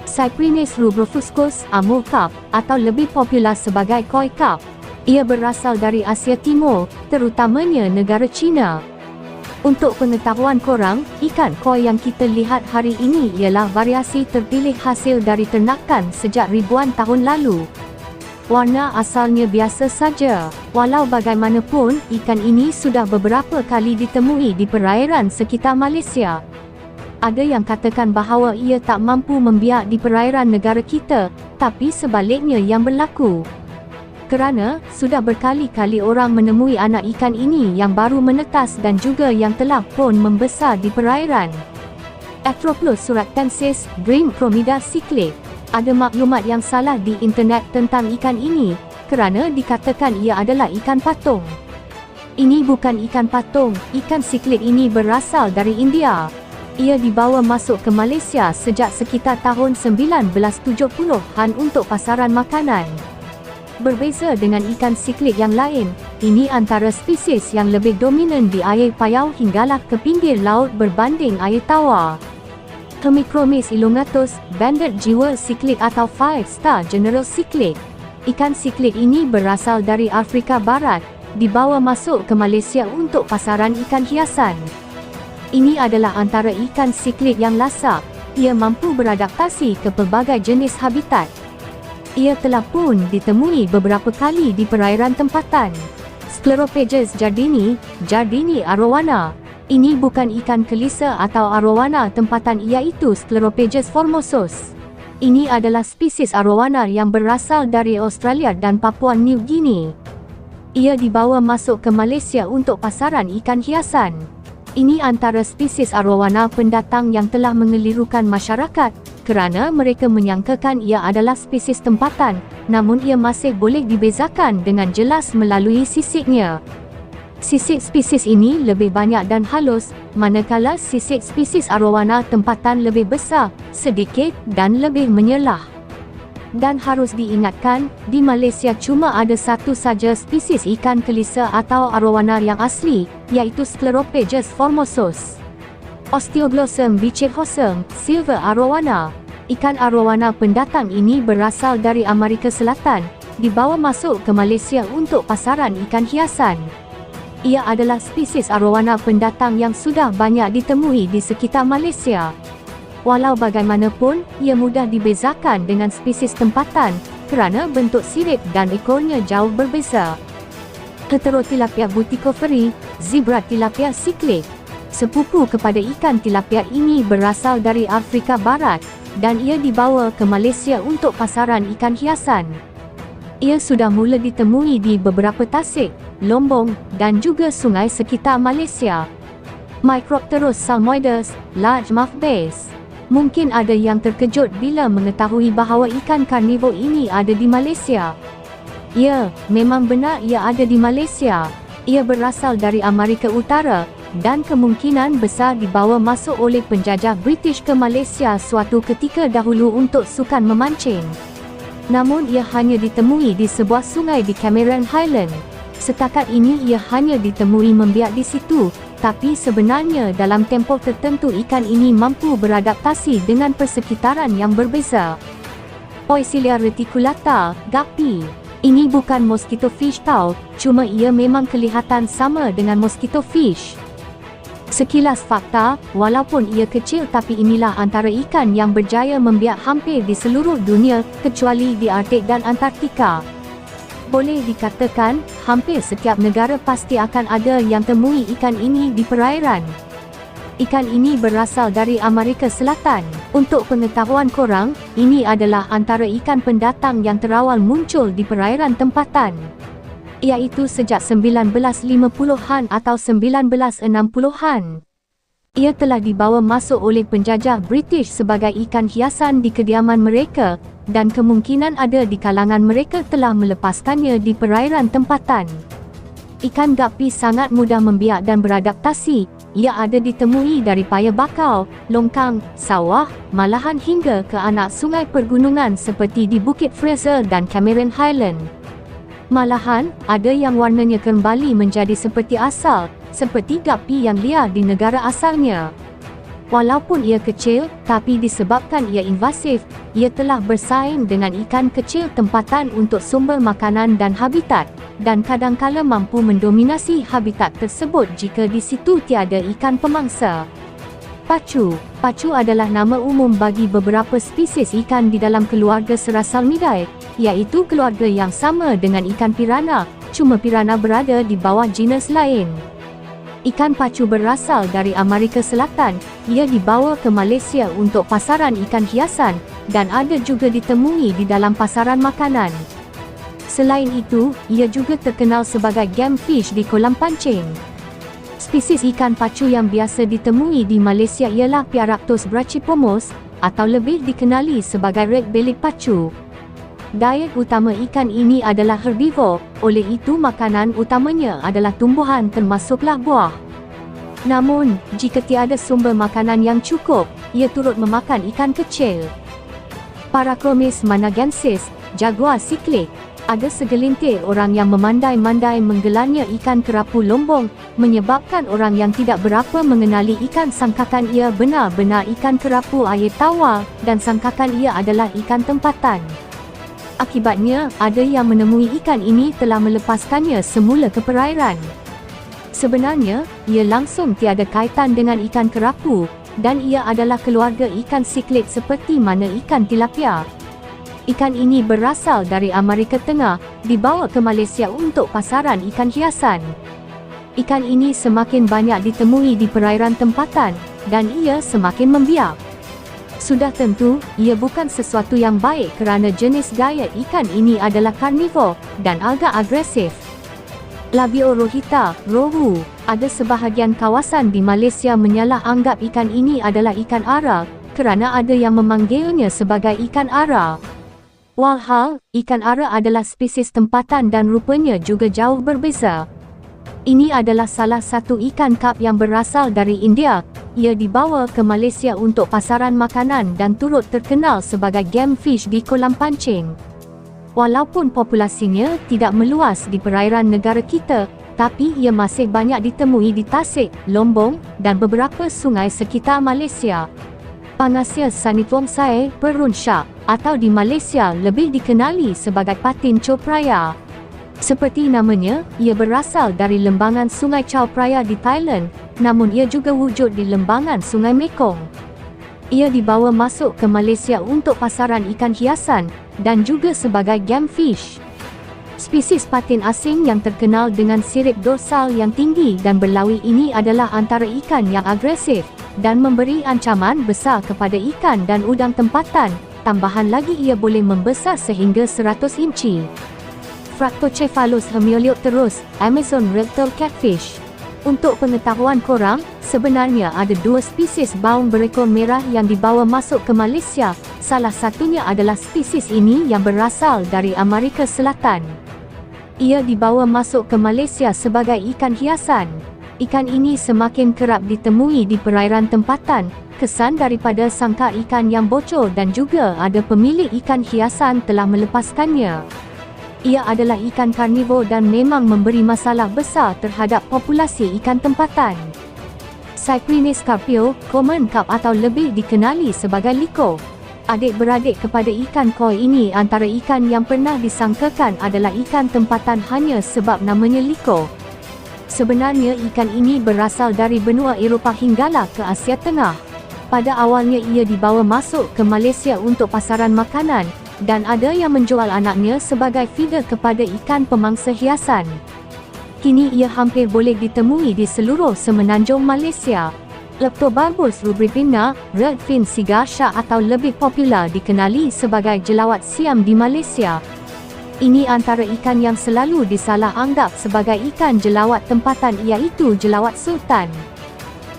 Cyprinus rubrofuscus, amur carp, atau lebih popular sebagai koi carp. Ia berasal dari Asia Timur, terutamanya negara China. Untuk pengetahuan korang, ikan koi yang kita lihat hari ini ialah variasi terpilih hasil dari ternakan sejak ribuan tahun lalu. Warna asalnya biasa saja. Walau bagaimanapun, ikan ini sudah beberapa kali ditemui di perairan sekitar Malaysia. Ada yang katakan bahawa ia tak mampu membiak di perairan negara kita, tapi sebaliknya yang berlaku. Kerana sudah berkali-kali orang menemui anak ikan ini yang baru menetas dan juga yang telah pun membesar di perairan. Atroplos suractensis, green Chromida cichlid. Ada maklumat yang salah di internet tentang ikan ini, kerana dikatakan ia adalah ikan patung. Ini bukan ikan patung, ikan cichlid ini berasal dari India. Ia dibawa masuk ke Malaysia sejak sekitar tahun 1970-an untuk pasaran makanan. Berbeza dengan ikan cichlid yang lain, ini antara spesies yang lebih dominan di air payau hinggalah ke pinggir laut berbanding air tawar. Hemicromis elongatus, banded jiwa cichlid atau 5-star general cichlid. Ikan cichlid ini berasal dari Afrika Barat, dibawa masuk ke Malaysia untuk pasaran ikan hiasan. Ini adalah antara ikan cichlid yang lasak. Ia mampu beradaptasi ke pelbagai jenis habitat. Ia telah pun ditemui beberapa kali di perairan tempatan. Sclerophagus jardini, Jardini arowana. Ini bukan ikan kelisa atau arowana tempatan, iaitu Sclerophagus formosus. Ini adalah spesies arowana yang berasal dari Australia dan Papua New Guinea. Ia dibawa masuk ke Malaysia untuk pasaran ikan hiasan. Ini antara spesies arowana pendatang yang telah mengelirukan masyarakat, kerana mereka menyangkakan ia adalah spesies tempatan, namun ia masih boleh dibezakan dengan jelas melalui sisiknya. Sisik spesies ini lebih banyak dan halus, manakala sisik spesies arowana tempatan lebih besar, sedikit dan lebih menyelah. Dan harus diingatkan, di Malaysia cuma ada satu saja spesies ikan kelisa atau arowana yang asli, iaitu Sclerophagus formosus. Osteoglossum bichirhosum, silver arowana. Ikan arowana pendatang ini berasal dari Amerika Selatan, dibawa masuk ke Malaysia untuk pasaran ikan hiasan. Ia adalah spesies arowana pendatang yang sudah banyak ditemui di sekitar Malaysia. Walau bagaimanapun, ia mudah dibezakan dengan spesies tempatan, kerana bentuk sirip dan ekornya jauh berbeza. Heterotilapia buticoferi, zebra tilapia cichlid. Sepupu kepada ikan tilapia ini berasal dari Afrika Barat, dan ia dibawa ke Malaysia untuk pasaran ikan hiasan. Ia sudah mula ditemui di beberapa Tasik, Lombong, dan juga sungai sekitar Malaysia. Micropterus salmoides, largemouth bass. Mungkin ada yang terkejut bila mengetahui bahawa ikan karnivor ini ada di Malaysia. Ya, memang benar ia ada di Malaysia. Ia berasal dari Amerika Utara dan kemungkinan besar dibawa masuk oleh penjajah British ke Malaysia suatu ketika dahulu untuk sukan memancing. Namun ia hanya ditemui di sebuah sungai di Cameron Highland. Setakat ini ia hanya ditemui membiak di situ, tapi sebenarnya dalam tempoh tertentu ikan ini mampu beradaptasi dengan persekitaran yang berbeza. Poecilia reticulata, guppy. Ini bukan mosquito fish tau, cuma ia memang kelihatan sama dengan mosquito fish. Sekilas fakta, walaupun ia kecil tapi inilah antara ikan yang berjaya membiak hampir di seluruh dunia kecuali di Arktik dan Antartika. Boleh dikatakan, hampir setiap negara pasti akan ada yang temui ikan ini di perairan. Ikan ini berasal dari Amerika Selatan. Untuk pengetahuan korang, ini adalah antara ikan pendatang yang terawal muncul di perairan tempatan, iaitu sejak 1950-an atau 1960-an. Ia telah dibawa masuk oleh penjajah British sebagai ikan hiasan di kediaman mereka dan kemungkinan ada di kalangan mereka telah melepaskannya di perairan tempatan. Ikan guppy sangat mudah membiak dan beradaptasi. Ia ada ditemui dari paya bakau, longkang, sawah, malahan hingga ke anak sungai pergunungan seperti di Bukit Fraser dan Cameron Highland. Malahan, ada yang warnanya kembali menjadi seperti asal, seperti guppy yang liar di negara asalnya. Walaupun ia kecil, tapi disebabkan ia invasif, ia telah bersaing dengan ikan kecil tempatan untuk sumber makanan dan habitat, dan kadangkala mampu mendominasi habitat tersebut jika di situ tiada ikan pemangsa. Pacu. Pacu adalah nama umum bagi beberapa spesies ikan di dalam keluarga Serasalmidae, iaitu keluarga yang sama dengan ikan piranha, cuma piranha berada di bawah genus lain. Ikan pacu berasal dari Amerika Selatan. Ia dibawa ke Malaysia untuk pasaran ikan hiasan dan ada juga ditemui di dalam pasaran makanan. Selain itu, ia juga terkenal sebagai game fish di kolam pancing. Spesies ikan pacu yang biasa ditemui di Malaysia ialah Piaraptor brachypomos atau lebih dikenali sebagai red-bellied pacu. Diet utama ikan ini adalah herbivore, oleh itu makanan utamanya adalah tumbuhan termasuklah buah. Namun, jika tiada sumber makanan yang cukup, ia turut memakan ikan kecil. Parachromis managensis, jaguar siklik. Ada segelintir orang yang memandai-mandai menggelarnya ikan kerapu lombong, menyebabkan orang yang tidak berapa mengenali ikan sangkakan ia benar-benar ikan kerapu air tawar dan sangkakan ia adalah ikan tempatan. Akibatnya, ada yang menemui ikan ini telah melepaskannya semula ke perairan. Sebenarnya, ia langsung tiada kaitan dengan ikan kerapu, dan ia adalah keluarga ikan siklit seperti mana ikan tilapia. Ikan ini berasal dari Amerika Tengah, dibawa ke Malaysia untuk pasaran ikan hiasan. Ikan ini semakin banyak ditemui di perairan tempatan, dan ia semakin membiak. Sudah tentu, ia bukan sesuatu yang baik kerana jenis diet ikan ini adalah karnivor dan agak agresif. Labio rohita, rohu. Ada sebahagian kawasan di Malaysia menyalah anggap ikan ini adalah ikan ara kerana ada yang memanggilnya sebagai ikan ara. Walhal, ikan ara adalah spesies tempatan dan rupanya juga jauh berbeza. Ini adalah salah satu ikan kap yang berasal dari India. Ia dibawa ke Malaysia untuk pasaran makanan dan turut terkenal sebagai game fish di kolam pancing. Walaupun populasinya tidak meluas di perairan negara kita, tapi ia masih banyak ditemui di Tasik, Lombong dan beberapa sungai sekitar Malaysia. Pangasia sanitwongsae perunsyak atau di Malaysia lebih dikenali sebagai patin Chao Phraya. Seperti namanya, ia berasal dari lembangan Sungai Chao Phraya di Thailand, namun ia juga wujud di lembangan Sungai Mekong. Ia dibawa masuk ke Malaysia untuk pasaran ikan hiasan dan juga sebagai game fish. Spesies patin asing yang terkenal dengan sirip dorsal yang tinggi dan berlawi ini adalah antara ikan yang agresif dan memberi ancaman besar kepada ikan dan udang tempatan. Tambahan lagi ia boleh membesar sehingga 100 inci. Fractocephalus hemioliopterus, Amazon reptile catfish. Untuk pengetahuan korang, sebenarnya ada 2 spesies baung berekor merah yang dibawa masuk ke Malaysia. Salah satunya adalah spesies ini yang berasal dari Amerika Selatan. Ia dibawa masuk ke Malaysia sebagai ikan hiasan. Ikan ini semakin kerap ditemui di perairan tempatan, kesan daripada sangkar ikan yang bocor dan juga ada pemilik ikan hiasan telah melepaskannya. Ia adalah ikan karnivor dan memang memberi masalah besar terhadap populasi ikan tempatan. Cyprinus carpio, common carp atau lebih dikenali sebagai liko. Adik-beradik kepada ikan koi ini antara ikan yang pernah disangkakan adalah ikan tempatan hanya sebab namanya liko. Sebenarnya ikan ini berasal dari benua Eropah hinggalah ke Asia Tengah. Pada awalnya ia dibawa masuk ke Malaysia untuk pasaran makanan, dan ada yang menjual anaknya sebagai feeder kepada ikan pemangsa hiasan. Kini ia hampir boleh ditemui di seluruh semenanjung Malaysia. Leptobarbus rubrifina, redfin cigar shark atau lebih popular dikenali sebagai jelawat Siam di Malaysia. Ini antara ikan yang selalu disalah anggap sebagai ikan jelawat tempatan iaitu jelawat sultan.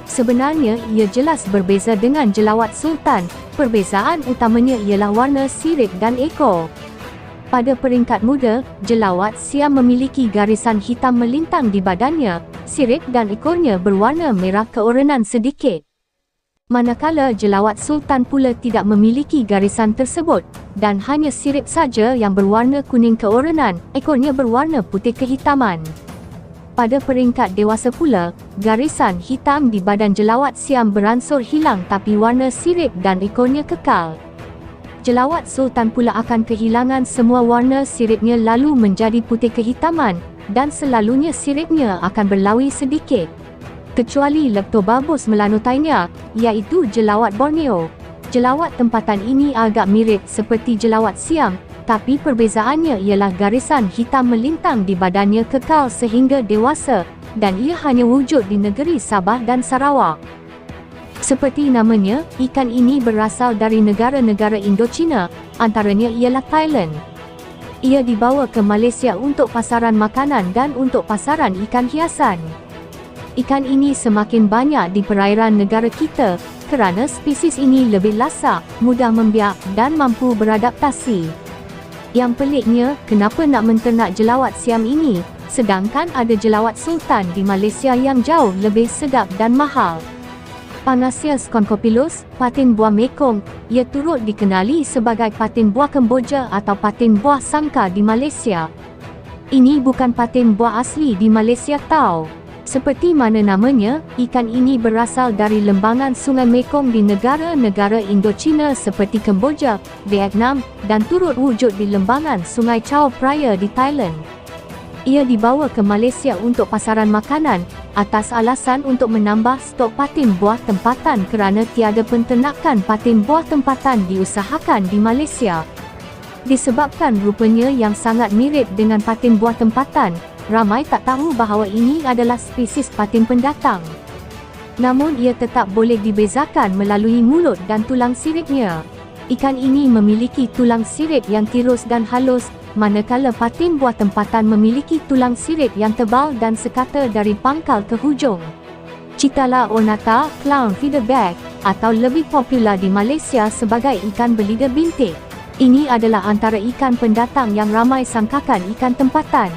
Sebenarnya ia jelas berbeza dengan jelawat sultan. Perbezaan utamanya ialah warna sirip dan ekor. Pada peringkat muda, jelawat Siam memiliki garisan hitam melintang di badannya, sirip dan ekornya berwarna merah keorenan sedikit. Manakala jelawat sultan pula tidak memiliki garisan tersebut, dan hanya sirip saja yang berwarna kuning keorenan, ekornya berwarna putih kehitaman. Pada peringkat dewasa pula, garisan hitam di badan jelawat Siam beransur hilang tapi warna sirip dan ekornya kekal. Jelawat sultan pula akan kehilangan semua warna siripnya lalu menjadi putih kehitaman, dan selalunya siripnya akan berlawi sedikit. Kecuali Leptobarbus melanotainya, iaitu jelawat Borneo. Jelawat tempatan ini agak mirip seperti jelawat Siam, tapi perbezaannya ialah garisan hitam melintang di badannya kekal sehingga dewasa, dan ia hanya wujud di negeri Sabah dan Sarawak. Seperti namanya, ikan ini berasal dari negara-negara Indochina, antaranya ialah Thailand. Ia dibawa ke Malaysia untuk pasaran makanan dan untuk pasaran ikan hiasan. Ikan ini semakin banyak di perairan negara kita, kerana spesies ini lebih lasak, mudah membiak dan mampu beradaptasi. Yang peliknya, kenapa nak menternak jelawat Siam ini, sedangkan ada jelawat sultan di Malaysia yang jauh lebih sedap dan mahal. Pangasius concopilus, patin buah Mekong, ia turut dikenali sebagai patin buah Kemboja atau patin buah Sangka di Malaysia. Ini bukan patin buah asli di Malaysia tau. Seperti mana namanya, ikan ini berasal dari lembangan Sungai Mekong di negara-negara Indochina seperti Kemboja, Vietnam, dan turut wujud di lembangan Sungai Chao Phraya di Thailand. Ia dibawa ke Malaysia untuk pasaran makanan, atas alasan untuk menambah stok patin buah tempatan kerana tiada penternakan patin buah tempatan diusahakan di Malaysia. Disebabkan rupanya yang sangat mirip dengan patin buah tempatan, ramai tak tahu bahawa ini adalah spesies patin pendatang. Namun ia tetap boleh dibezakan melalui mulut dan tulang siripnya. Ikan ini memiliki tulang sirip yang tirus dan halus, manakala patin buah tempatan memiliki tulang sirip yang tebal dan sekata dari pangkal ke hujung. Chitala ornata, clown feederback, atau lebih popular di Malaysia sebagai ikan belida bintik. Ini adalah antara ikan pendatang yang ramai sangkakan ikan tempatan.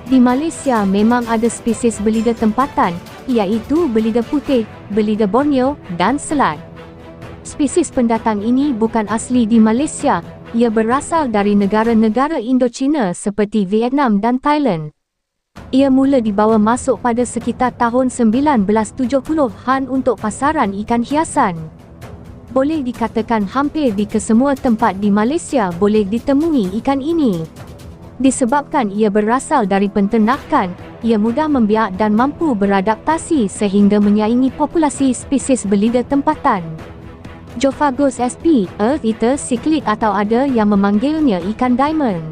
Di Malaysia memang ada spesies belida tempatan, iaitu belida putih, belida Borneo, dan selat. Spesies pendatang ini bukan asli di Malaysia, ia berasal dari negara-negara Indochina seperti Vietnam dan Thailand. Ia mula dibawa masuk pada sekitar tahun 1970-an untuk pasaran ikan hiasan. Boleh dikatakan hampir di kesemua tempat di Malaysia boleh ditemui ikan ini. Disebabkan ia berasal dari penternakan, ia mudah membiak dan mampu beradaptasi sehingga menyaingi populasi spesies belida tempatan. Jophagus sp, earth eater cichlid atau ada yang memanggilnya ikan diamond.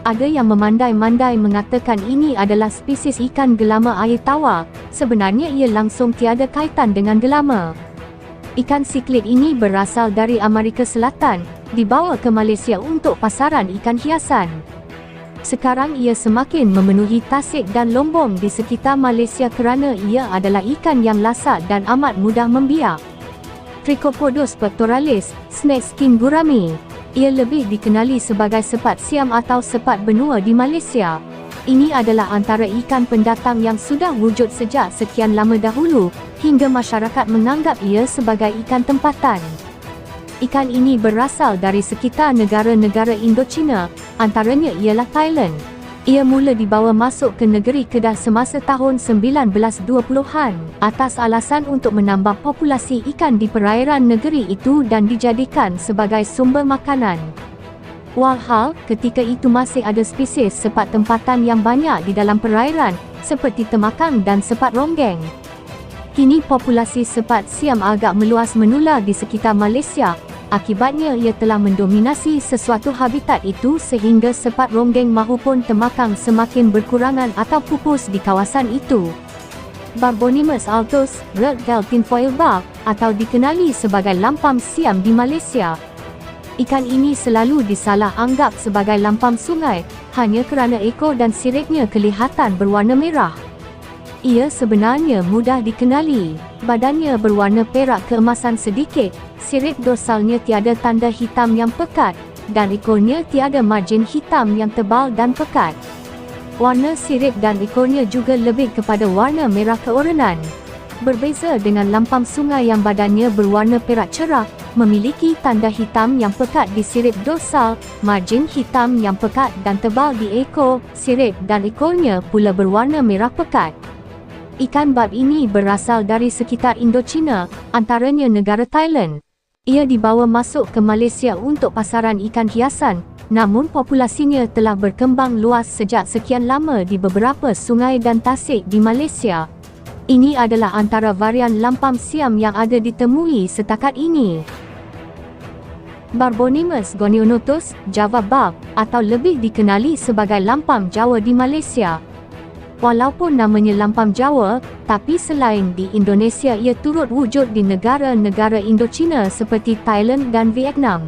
Ada yang memandai-mandai mengatakan ini adalah spesies ikan gelama air tawar, sebenarnya ia langsung tiada kaitan dengan gelama. Ikan cichlid ini berasal dari Amerika Selatan, dibawa ke Malaysia untuk pasaran ikan hiasan. Sekarang ia semakin memenuhi tasik dan lombong di sekitar Malaysia kerana ia adalah ikan yang lasak dan amat mudah membiak. Trichopodos pectoralis, snake skin gurame. Ia lebih dikenali sebagai sepat siam atau sepat benua di Malaysia. Ini adalah antara ikan pendatang yang sudah wujud sejak sekian lama dahulu, hingga masyarakat menganggap ia sebagai ikan tempatan. Ikan ini berasal dari sekitar negara-negara Indochina, antaranya ialah Thailand. Ia mula dibawa masuk ke negeri Kedah semasa tahun 1920-an atas alasan untuk menambah populasi ikan di perairan negeri itu dan dijadikan sebagai sumber makanan. Walhal, ketika itu masih ada spesies sepat tempatan yang banyak di dalam perairan, seperti temakang dan sepat ronggeng. Kini populasi sepat siam agak meluas menular di sekitar Malaysia. Akibatnya ia telah mendominasi sesuatu habitat itu sehingga sepat ronggeng mahupun temakang semakin berkurangan atau pupus di kawasan itu. Barbonymus altus, red tail tinfoil barb, atau dikenali sebagai lampam siam di Malaysia. Ikan ini selalu disalah anggap sebagai lampam sungai, hanya kerana ekor dan siripnya kelihatan berwarna merah. Ia sebenarnya mudah dikenali. Badannya berwarna perak keemasan sedikit, sirip dorsalnya tiada tanda hitam yang pekat, dan ekornya tiada margin hitam yang tebal dan pekat. Warna sirip dan ekornya juga lebih kepada warna merah keorenan. Berbeza dengan lampam sungai yang badannya berwarna perak cerah, memiliki tanda hitam yang pekat di sirip dorsal, margin hitam yang pekat dan tebal di ekor, sirip dan ekornya pula berwarna merah pekat. Ikan barb ini berasal dari sekitar Indochina, antaranya negara Thailand. Ia dibawa masuk ke Malaysia untuk pasaran ikan hiasan, namun populasinya telah berkembang luas sejak sekian lama di beberapa sungai dan tasik di Malaysia. Ini adalah antara varian lampam siam yang ada ditemui setakat ini. Barbonymus gonionotus, Java barb, atau lebih dikenali sebagai lampam Jawa di Malaysia. Walaupun namanya lampam Jawa, tapi selain di Indonesia ia turut wujud di negara-negara Indochina seperti Thailand dan Vietnam.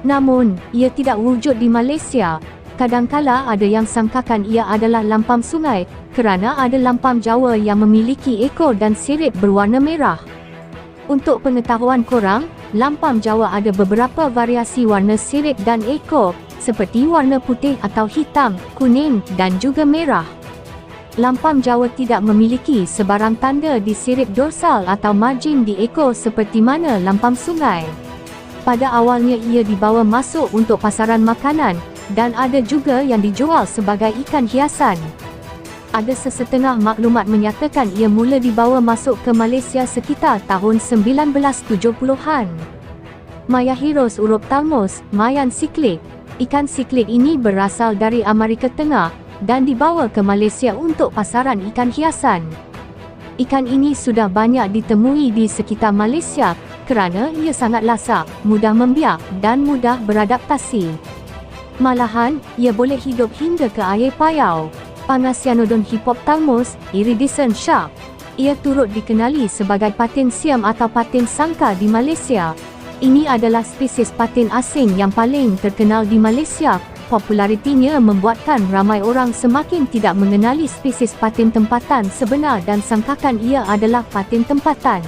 Namun, ia tidak wujud di Malaysia. Kadangkala ada yang sangkakan ia adalah lampam sungai, kerana ada lampam Jawa yang memiliki ekor dan sirip berwarna merah. Untuk pengetahuan korang, lampam Jawa ada beberapa variasi warna sirip dan ekor, seperti warna putih atau hitam, kuning dan juga merah. Lampam Jawa tidak memiliki sebarang tanda di sirip dorsal atau margin di ekor seperti mana lampam sungai. Pada awalnya ia dibawa masuk untuk pasaran makanan, dan ada juga yang dijual sebagai ikan hiasan. Ada sesetengah maklumat menyatakan ia mula dibawa masuk ke Malaysia sekitar tahun 1970-an. Mayaheros urophthalmos, mayan siklik. Ikan siklik ini berasal dari Amerika Tengah dan dibawa ke Malaysia untuk pasaran ikan hiasan. Ikan ini sudah banyak ditemui di sekitar Malaysia kerana ia sangat lasak, mudah membiak dan mudah beradaptasi. Malahan, ia boleh hidup hingga ke air payau. Pangasianodon hippophthalmos, iridescent shark. Ia turut dikenali sebagai patin siam atau patin sangka di Malaysia. Ini adalah spesies patin asing yang paling terkenal di Malaysia. Popularitinya membuatkan ramai orang semakin tidak mengenali spesies patin tempatan sebenar dan sangkakan ia adalah patin tempatan.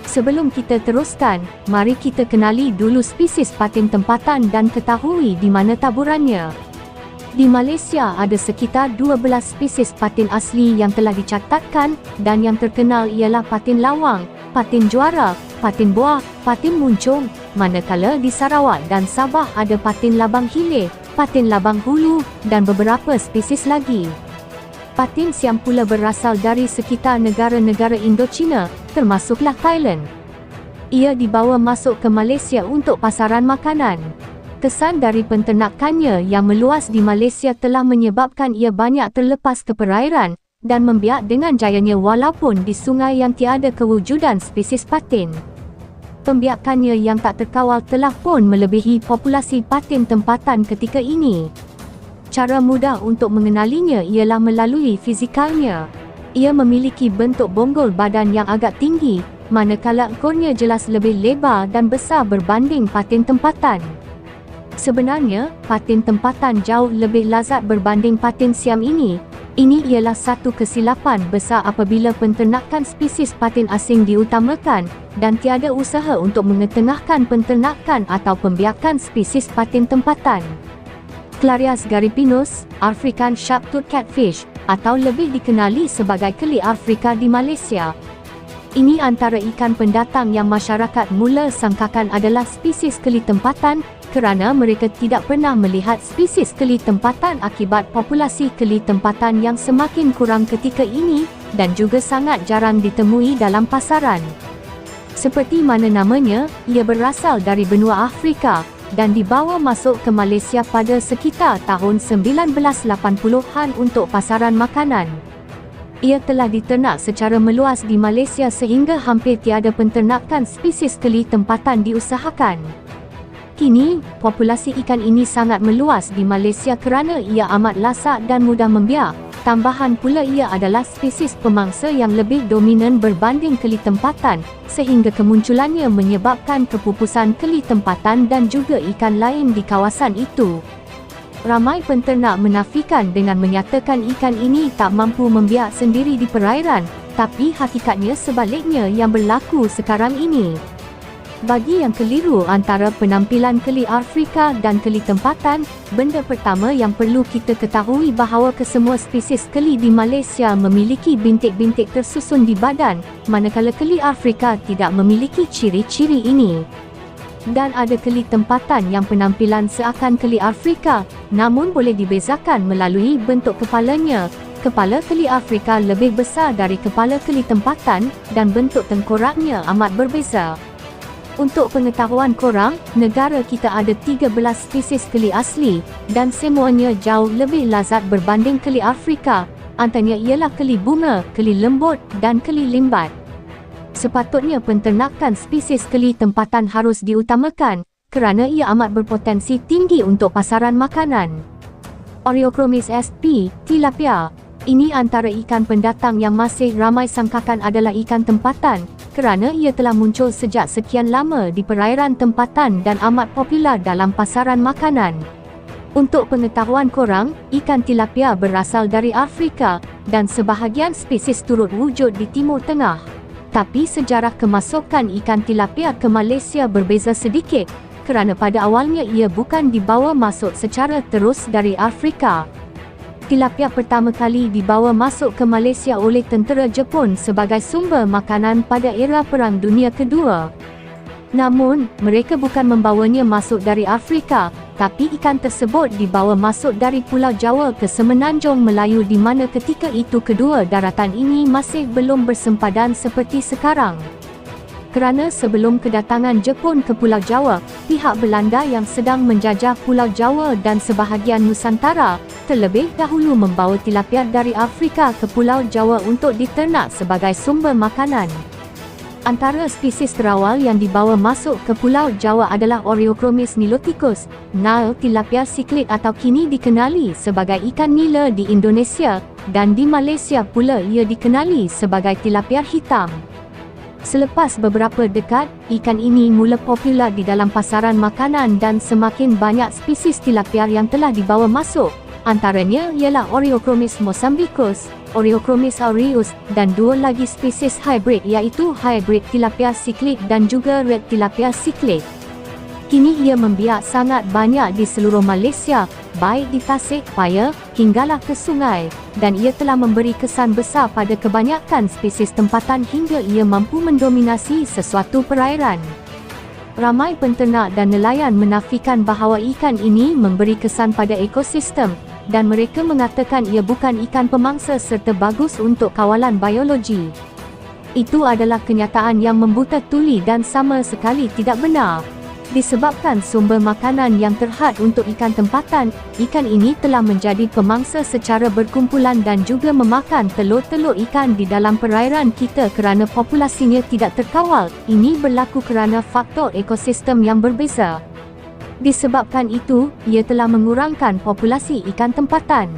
Sebelum kita teruskan, mari kita kenali dulu spesies patin tempatan dan ketahui di mana taburannya. Di Malaysia ada sekitar 12 spesies patin asli yang telah dicatatkan dan yang terkenal ialah patin lawang, patin juara, patin buah, patin muncung, manakala di Sarawak dan Sabah ada patin labang hilir, patin labang hulu dan beberapa spesies lagi. Patin siam pula berasal dari sekitar negara-negara Indochina, termasuklah Thailand. Ia dibawa masuk ke Malaysia untuk pasaran makanan. Kesan dari penternakannya yang meluas di Malaysia telah menyebabkan ia banyak terlepas ke perairan dan membiak dengan jayanya walaupun di sungai yang tiada kewujudan spesies patin. Pembiakannya yang tak terkawal telah pun melebihi populasi patin tempatan ketika ini. Cara mudah untuk mengenalinya ialah melalui fizikalnya. Ia memiliki bentuk bonggol badan yang agak tinggi, manakala ekornya jelas lebih lebar dan besar berbanding patin tempatan. Sebenarnya, patin tempatan jauh lebih lazat berbanding patin siam ini. Ini ialah satu kesilapan besar apabila penternakan spesies patin asing diutamakan dan tiada usaha untuk mengetengahkan penternakan atau pembiakan spesies patin tempatan. Clarias gariepinus, African sharp-tooth catfish, atau lebih dikenali sebagai keli Afrika di Malaysia. Ini antara ikan pendatang yang masyarakat mula sangkakan adalah spesies keli tempatan kerana mereka tidak pernah melihat spesies keli tempatan akibat populasi keli tempatan yang semakin kurang ketika ini dan juga sangat jarang ditemui dalam pasaran. Seperti mana namanya, ia berasal dari benua Afrika dan dibawa masuk ke Malaysia pada sekitar tahun 1980-an untuk pasaran makanan. Ia telah diternak secara meluas di Malaysia sehingga hampir tiada penternakan spesies keli tempatan diusahakan. Kini, populasi ikan ini sangat meluas di Malaysia kerana ia amat lasak dan mudah membiak. Tambahan pula ia adalah spesies pemangsa yang lebih dominan berbanding keli tempatan, sehingga kemunculannya menyebabkan kepupusan keli tempatan dan juga ikan lain di kawasan itu. Ramai penternak menafikan dengan menyatakan ikan ini tak mampu membiak sendiri di perairan, tapi hakikatnya sebaliknya yang berlaku sekarang ini. Bagi yang keliru antara penampilan keli Afrika dan keli tempatan, benda pertama yang perlu kita ketahui bahawa kesemua spesies keli di Malaysia memiliki bintik-bintik tersusun di badan, manakala keli Afrika tidak memiliki ciri-ciri ini. Dan ada keli tempatan yang penampilan seakan keli Afrika, namun boleh dibezakan melalui bentuk kepalanya. Kepala keli Afrika lebih besar dari kepala keli tempatan dan bentuk tengkoraknya amat berbeza. Untuk pengetahuan korang, negara kita ada 13 spesies keli asli dan semuanya jauh lebih lazat berbanding keli Afrika. Antaranya ialah keli bunga, keli lembut dan keli limbat. Sepatutnya penternakan spesies keli tempatan harus diutamakan kerana ia amat berpotensi tinggi untuk pasaran makanan. Oreochromis sp. tilapia. Ini antara ikan pendatang yang masih ramai sangkakan adalah ikan tempatan kerana ia telah muncul sejak sekian lama di perairan tempatan dan amat popular dalam pasaran makanan. Untuk pengetahuan korang, ikan tilapia berasal dari Afrika dan sebahagian spesies turut wujud di Timur Tengah. Tapi sejarah kemasukan ikan tilapia ke Malaysia berbeza sedikit kerana pada awalnya ia bukan dibawa masuk secara terus dari Afrika. Tilapia pertama kali dibawa masuk ke Malaysia oleh tentera Jepun sebagai sumber makanan pada era Perang Dunia Kedua. Namun, mereka bukan membawanya masuk dari Afrika, tapi ikan tersebut dibawa masuk dari Pulau Jawa ke Semenanjung Melayu di mana ketika itu kedua daratan ini masih belum bersempadan seperti sekarang. Kerana sebelum kedatangan Jepun ke Pulau Jawa, pihak Belanda yang sedang menjajah Pulau Jawa dan sebahagian Nusantara, terlebih dahulu membawa tilapia dari Afrika ke Pulau Jawa untuk diternak sebagai sumber makanan. Antara spesies terawal yang dibawa masuk ke Pulau Jawa adalah Oreochromis niloticus, Nile tilapia cichlid atau kini dikenali sebagai ikan nila di Indonesia, dan di Malaysia pula ia dikenali sebagai tilapia hitam. Selepas beberapa dekad, ikan ini mula popular di dalam pasaran makanan dan semakin banyak spesies tilapia yang telah dibawa masuk. Antaranya ialah Oreochromis mozambicus, Oreochromis aureus dan dua lagi spesies hybrid iaitu hybrid tilapia cichlid dan juga red tilapia cichlid. Kini ia membiak sangat banyak di seluruh Malaysia, baik di tasik, paya, hinggalah ke sungai, dan ia telah memberi kesan besar pada kebanyakan spesies tempatan hingga ia mampu mendominasi sesuatu perairan. Ramai penternak dan nelayan menafikan bahawa ikan ini memberi kesan pada ekosistem, dan mereka mengatakan ia bukan ikan pemangsa serta bagus untuk kawalan biologi. Itu adalah kenyataan yang membuta tuli dan sama sekali tidak benar. Disebabkan sumber makanan yang terhad untuk ikan tempatan, ikan ini telah menjadi pemangsa secara berkumpulan dan juga memakan telur-telur ikan di dalam perairan kita kerana populasinya tidak terkawal. Ini berlaku kerana faktor ekosistem yang berbeza. Disebabkan itu, ia telah mengurangkan populasi ikan tempatan.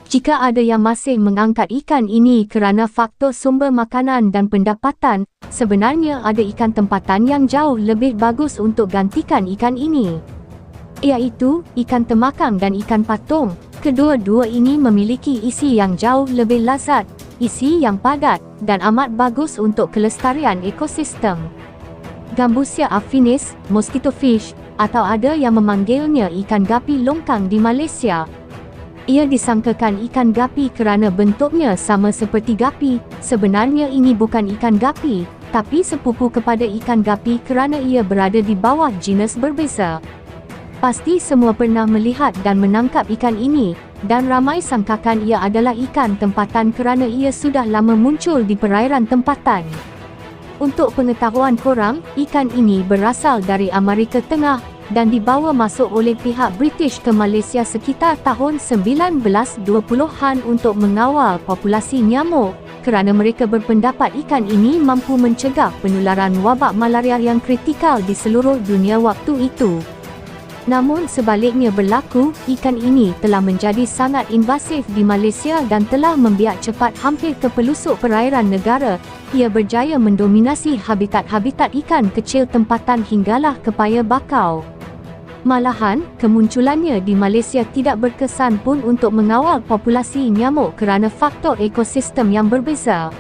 Jika ada yang masih mengangkat ikan ini kerana faktor sumber makanan dan pendapatan, sebenarnya ada ikan tempatan yang jauh lebih bagus untuk gantikan ikan ini. iaitu ikan temakang dan ikan patung. Kedua-dua ini memiliki isi yang jauh lebih lazat, isi yang padat, dan amat bagus untuk kelestarian ekosistem. Gambusia affinis, mosquito fish, atau ada yang memanggilnya ikan gapi longkang di Malaysia. Ia disangkakan ikan gapi kerana bentuknya sama seperti gapi. Sebenarnya ini bukan ikan gapi, tapi sepupu kepada ikan gapi kerana ia berada di bawah genus berbeza. Pasti semua pernah melihat dan menangkap ikan ini, dan ramai sangkakan ia adalah ikan tempatan kerana ia sudah lama muncul di perairan tempatan. Untuk pengetahuan korang, ikan ini berasal dari Amerika Tengah dan dibawa masuk oleh pihak British ke Malaysia sekitar tahun 1920-an untuk mengawal populasi nyamuk, kerana mereka berpendapat ikan ini mampu mencegah penularan wabak malaria yang kritikal di seluruh dunia waktu itu. Namun sebaliknya berlaku, ikan ini telah menjadi sangat invasif di Malaysia dan telah membiak cepat hampir ke pelosok perairan negara. Ia berjaya mendominasi habitat-habitat ikan kecil tempatan hinggalah ke paya bakau. Malahan, kemunculannya di Malaysia tidak berkesan pun untuk mengawal populasi nyamuk kerana faktor ekosistem yang berbeza.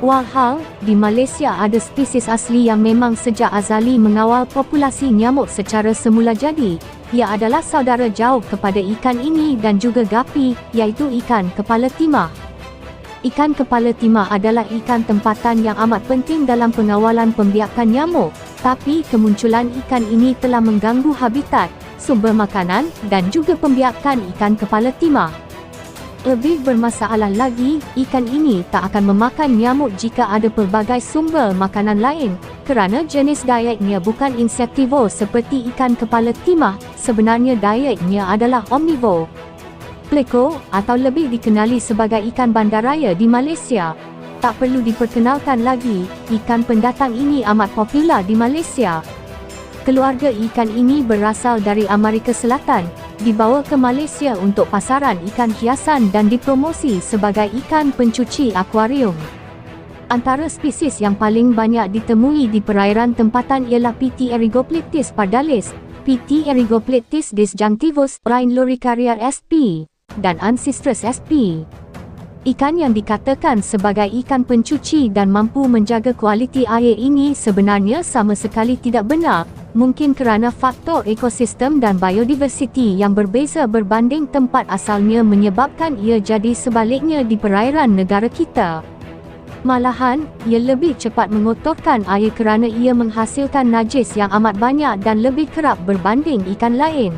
Walhal, di Malaysia ada spesies asli yang memang sejak azali mengawal populasi nyamuk secara semula jadi. Ia adalah saudara jauh kepada ikan ini dan juga gapi, iaitu ikan kepala timah. Ikan kepala timah adalah ikan tempatan yang amat penting dalam pengawalan pembiakan nyamuk, tapi kemunculan ikan ini telah mengganggu habitat, sumber makanan dan juga pembiakan ikan kepala timah. Lebih bermasalah lagi, ikan ini tak akan memakan nyamuk jika ada pelbagai sumber makanan lain, kerana jenis dietnya bukan insektivor seperti ikan kepala timah, sebenarnya dietnya adalah omnivor. Pleko, atau lebih dikenali sebagai ikan bandaraya di Malaysia. Tak perlu diperkenalkan lagi, ikan pendatang ini amat popular di Malaysia. Keluarga ikan ini berasal dari Amerika Selatan, dibawa ke Malaysia untuk pasaran ikan hiasan dan dipromosi sebagai ikan pencuci akuarium. Antara spesies yang paling banyak ditemui di perairan tempatan ialah PT Erigoplectis pardalis, PT Erigoplectis disjunctivus, Rhineloricaria sp. dan Ancistrus sp. Ikan yang dikatakan sebagai ikan pencuci dan mampu menjaga kualiti air ini sebenarnya sama sekali tidak benar, mungkin kerana faktor ekosistem dan biodiversiti yang berbeza berbanding tempat asalnya menyebabkan ia jadi sebaliknya di perairan negara kita. Malahan, ia lebih cepat mengotorkan air kerana ia menghasilkan najis yang amat banyak dan lebih kerap berbanding ikan lain.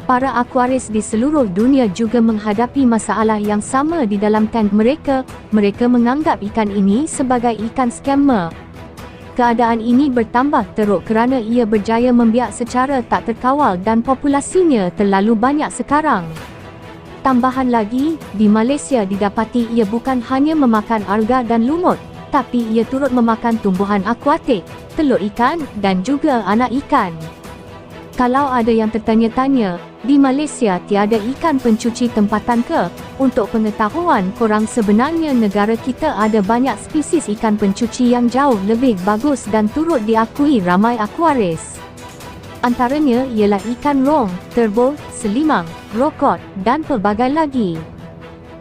Para akuaris di seluruh dunia juga menghadapi masalah yang sama di dalam tank mereka. Mereka menganggap ikan ini sebagai ikan scammer. Keadaan ini bertambah teruk kerana ia berjaya membiak secara tak terkawal dan populasinya terlalu banyak sekarang. Tambahan lagi, di Malaysia didapati ia bukan hanya memakan alga dan lumut, tapi ia turut memakan tumbuhan akuatik, telur ikan dan juga anak ikan. Kalau ada yang tertanya-tanya, di Malaysia tiada ikan pencuci tempatan ke? Untuk pengetahuan korang, sebenarnya negara kita ada banyak spesies ikan pencuci yang jauh lebih bagus dan turut diakui ramai akuaris. Antaranya ialah ikan rong, terbol, selimang, rokot dan pelbagai lagi.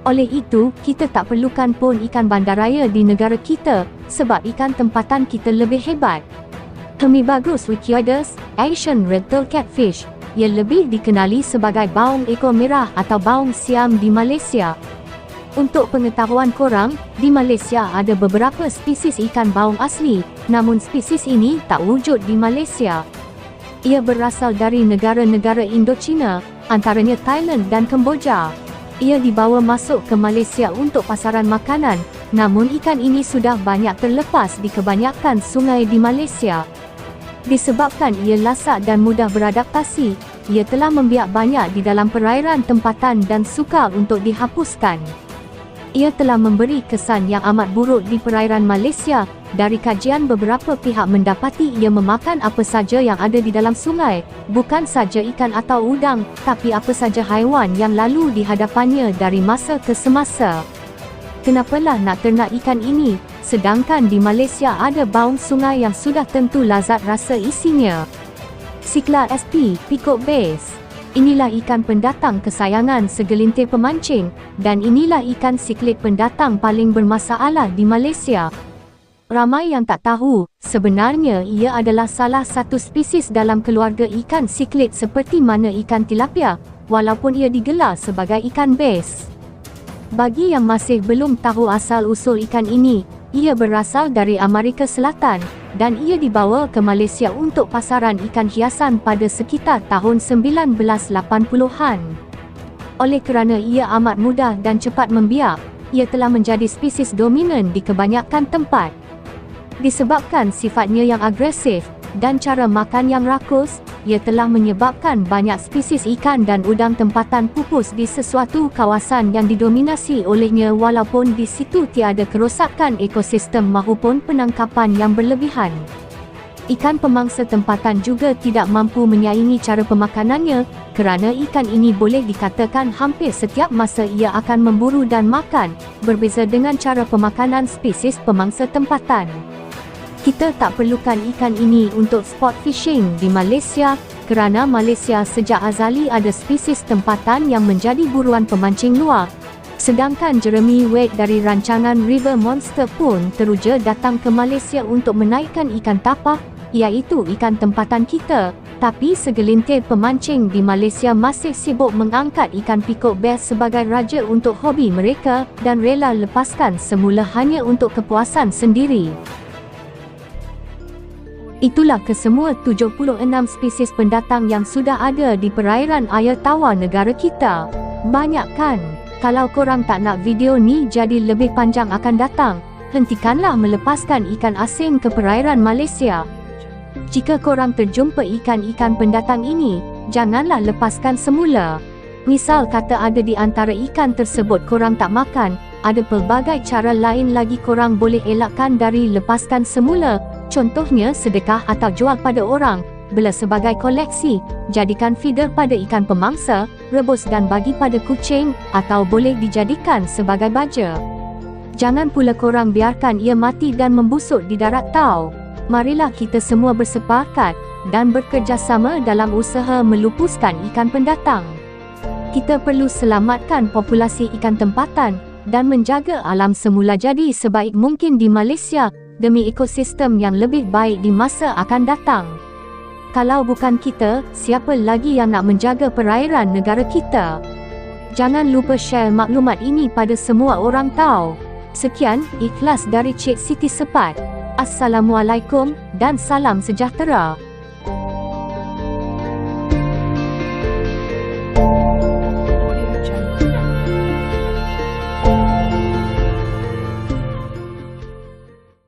Oleh itu, kita tak perlukan pun ikan bandaraya di negara kita, sebab ikan tempatan kita lebih hebat. Hemibagus wicioides, Asian red-tailed catfish, ia lebih dikenali sebagai baung ekor merah atau baung siam di Malaysia. Untuk pengetahuan korang, di Malaysia ada beberapa spesies ikan baung asli, namun spesies ini tak wujud di Malaysia. Ia berasal dari negara-negara Indochina, antaranya Thailand dan Kemboja. Ia dibawa masuk ke Malaysia untuk pasaran makanan, namun ikan ini sudah banyak terlepas di kebanyakan sungai di Malaysia. Disebabkan ia lasak dan mudah beradaptasi, ia telah membiak banyak di dalam perairan tempatan dan sukar untuk dihapuskan. Ia telah memberi kesan yang amat buruk di perairan Malaysia. Dari kajian, beberapa pihak mendapati ia memakan apa saja yang ada di dalam sungai, bukan saja ikan atau udang, tapi apa saja haiwan yang lalu di hadapannya dari masa ke semasa. Kenapalah nak ternak ikan ini, sedangkan di Malaysia ada baung sungai yang sudah tentu lazat rasa isinya. Sikla SP Peacock Bass. Inilah ikan pendatang kesayangan segelintir pemancing, dan inilah ikan siklet pendatang paling bermasalah di Malaysia. Ramai yang tak tahu, sebenarnya ia adalah salah satu spesies dalam keluarga ikan siklet seperti mana ikan tilapia, walaupun ia digelar sebagai ikan bass. Bagi yang masih belum tahu asal-usul ikan ini, ia berasal dari Amerika Selatan dan ia dibawa ke Malaysia untuk pasaran ikan hiasan pada sekitar tahun 1980-an. Oleh kerana ia amat mudah dan cepat membiak, ia telah menjadi spesies dominan di kebanyakan tempat. Disebabkan sifatnya yang agresif dan cara makan yang rakus, ia telah menyebabkan banyak spesies ikan dan udang tempatan pupus di sesuatu kawasan yang didominasi olehnya walaupun di situ tiada kerosakan ekosistem maupun penangkapan yang berlebihan. Ikan pemangsa tempatan juga tidak mampu menyaingi cara pemakanannya kerana ikan ini boleh dikatakan hampir setiap masa ia akan memburu dan makan, berbeza dengan cara pemakanan spesies pemangsa tempatan. Kita tak perlukan ikan ini untuk sport fishing di Malaysia kerana Malaysia sejak azali ada spesies tempatan yang menjadi buruan pemancing luar. Sedangkan Jeremy Wade dari rancangan River Monster pun teruja datang ke Malaysia untuk menaikkan ikan tapah, iaitu ikan tempatan kita. Tapi segelintir pemancing di Malaysia masih sibuk mengangkat ikan peacock bass sebagai raja untuk hobi mereka dan rela lepaskan semula hanya untuk kepuasan sendiri. Itulah kesemua 76 spesies pendatang yang sudah ada di perairan air tawar negara kita. Banyak kan? Kalau korang tak nak video ni jadi lebih panjang akan datang, hentikanlah melepaskan ikan asing ke perairan Malaysia. Jika korang terjumpa ikan-ikan pendatang ini, janganlah lepaskan semula. Misal kata ada di antara ikan tersebut korang tak makan, ada pelbagai cara lain lagi korang boleh elakkan dari lepaskan semula. Contohnya sedekah atau jual pada orang, bela sebagai koleksi, jadikan feeder pada ikan pemangsa, rebus dan bagi pada kucing, atau boleh dijadikan sebagai baja. Jangan pula korang biarkan ia mati dan membusuk di darat tau. Marilah kita semua bersepakat dan bekerjasama dalam usaha melupuskan ikan pendatang. Kita perlu selamatkan populasi ikan tempatan dan menjaga alam semula jadi sebaik mungkin di Malaysia demi ekosistem yang lebih baik di masa akan datang. Kalau bukan kita, siapa lagi yang nak menjaga perairan negara kita? Jangan lupa share maklumat ini pada semua orang tahu. Sekian, ikhlas dari Cik Siti Sepat. Assalamualaikum dan salam sejahtera.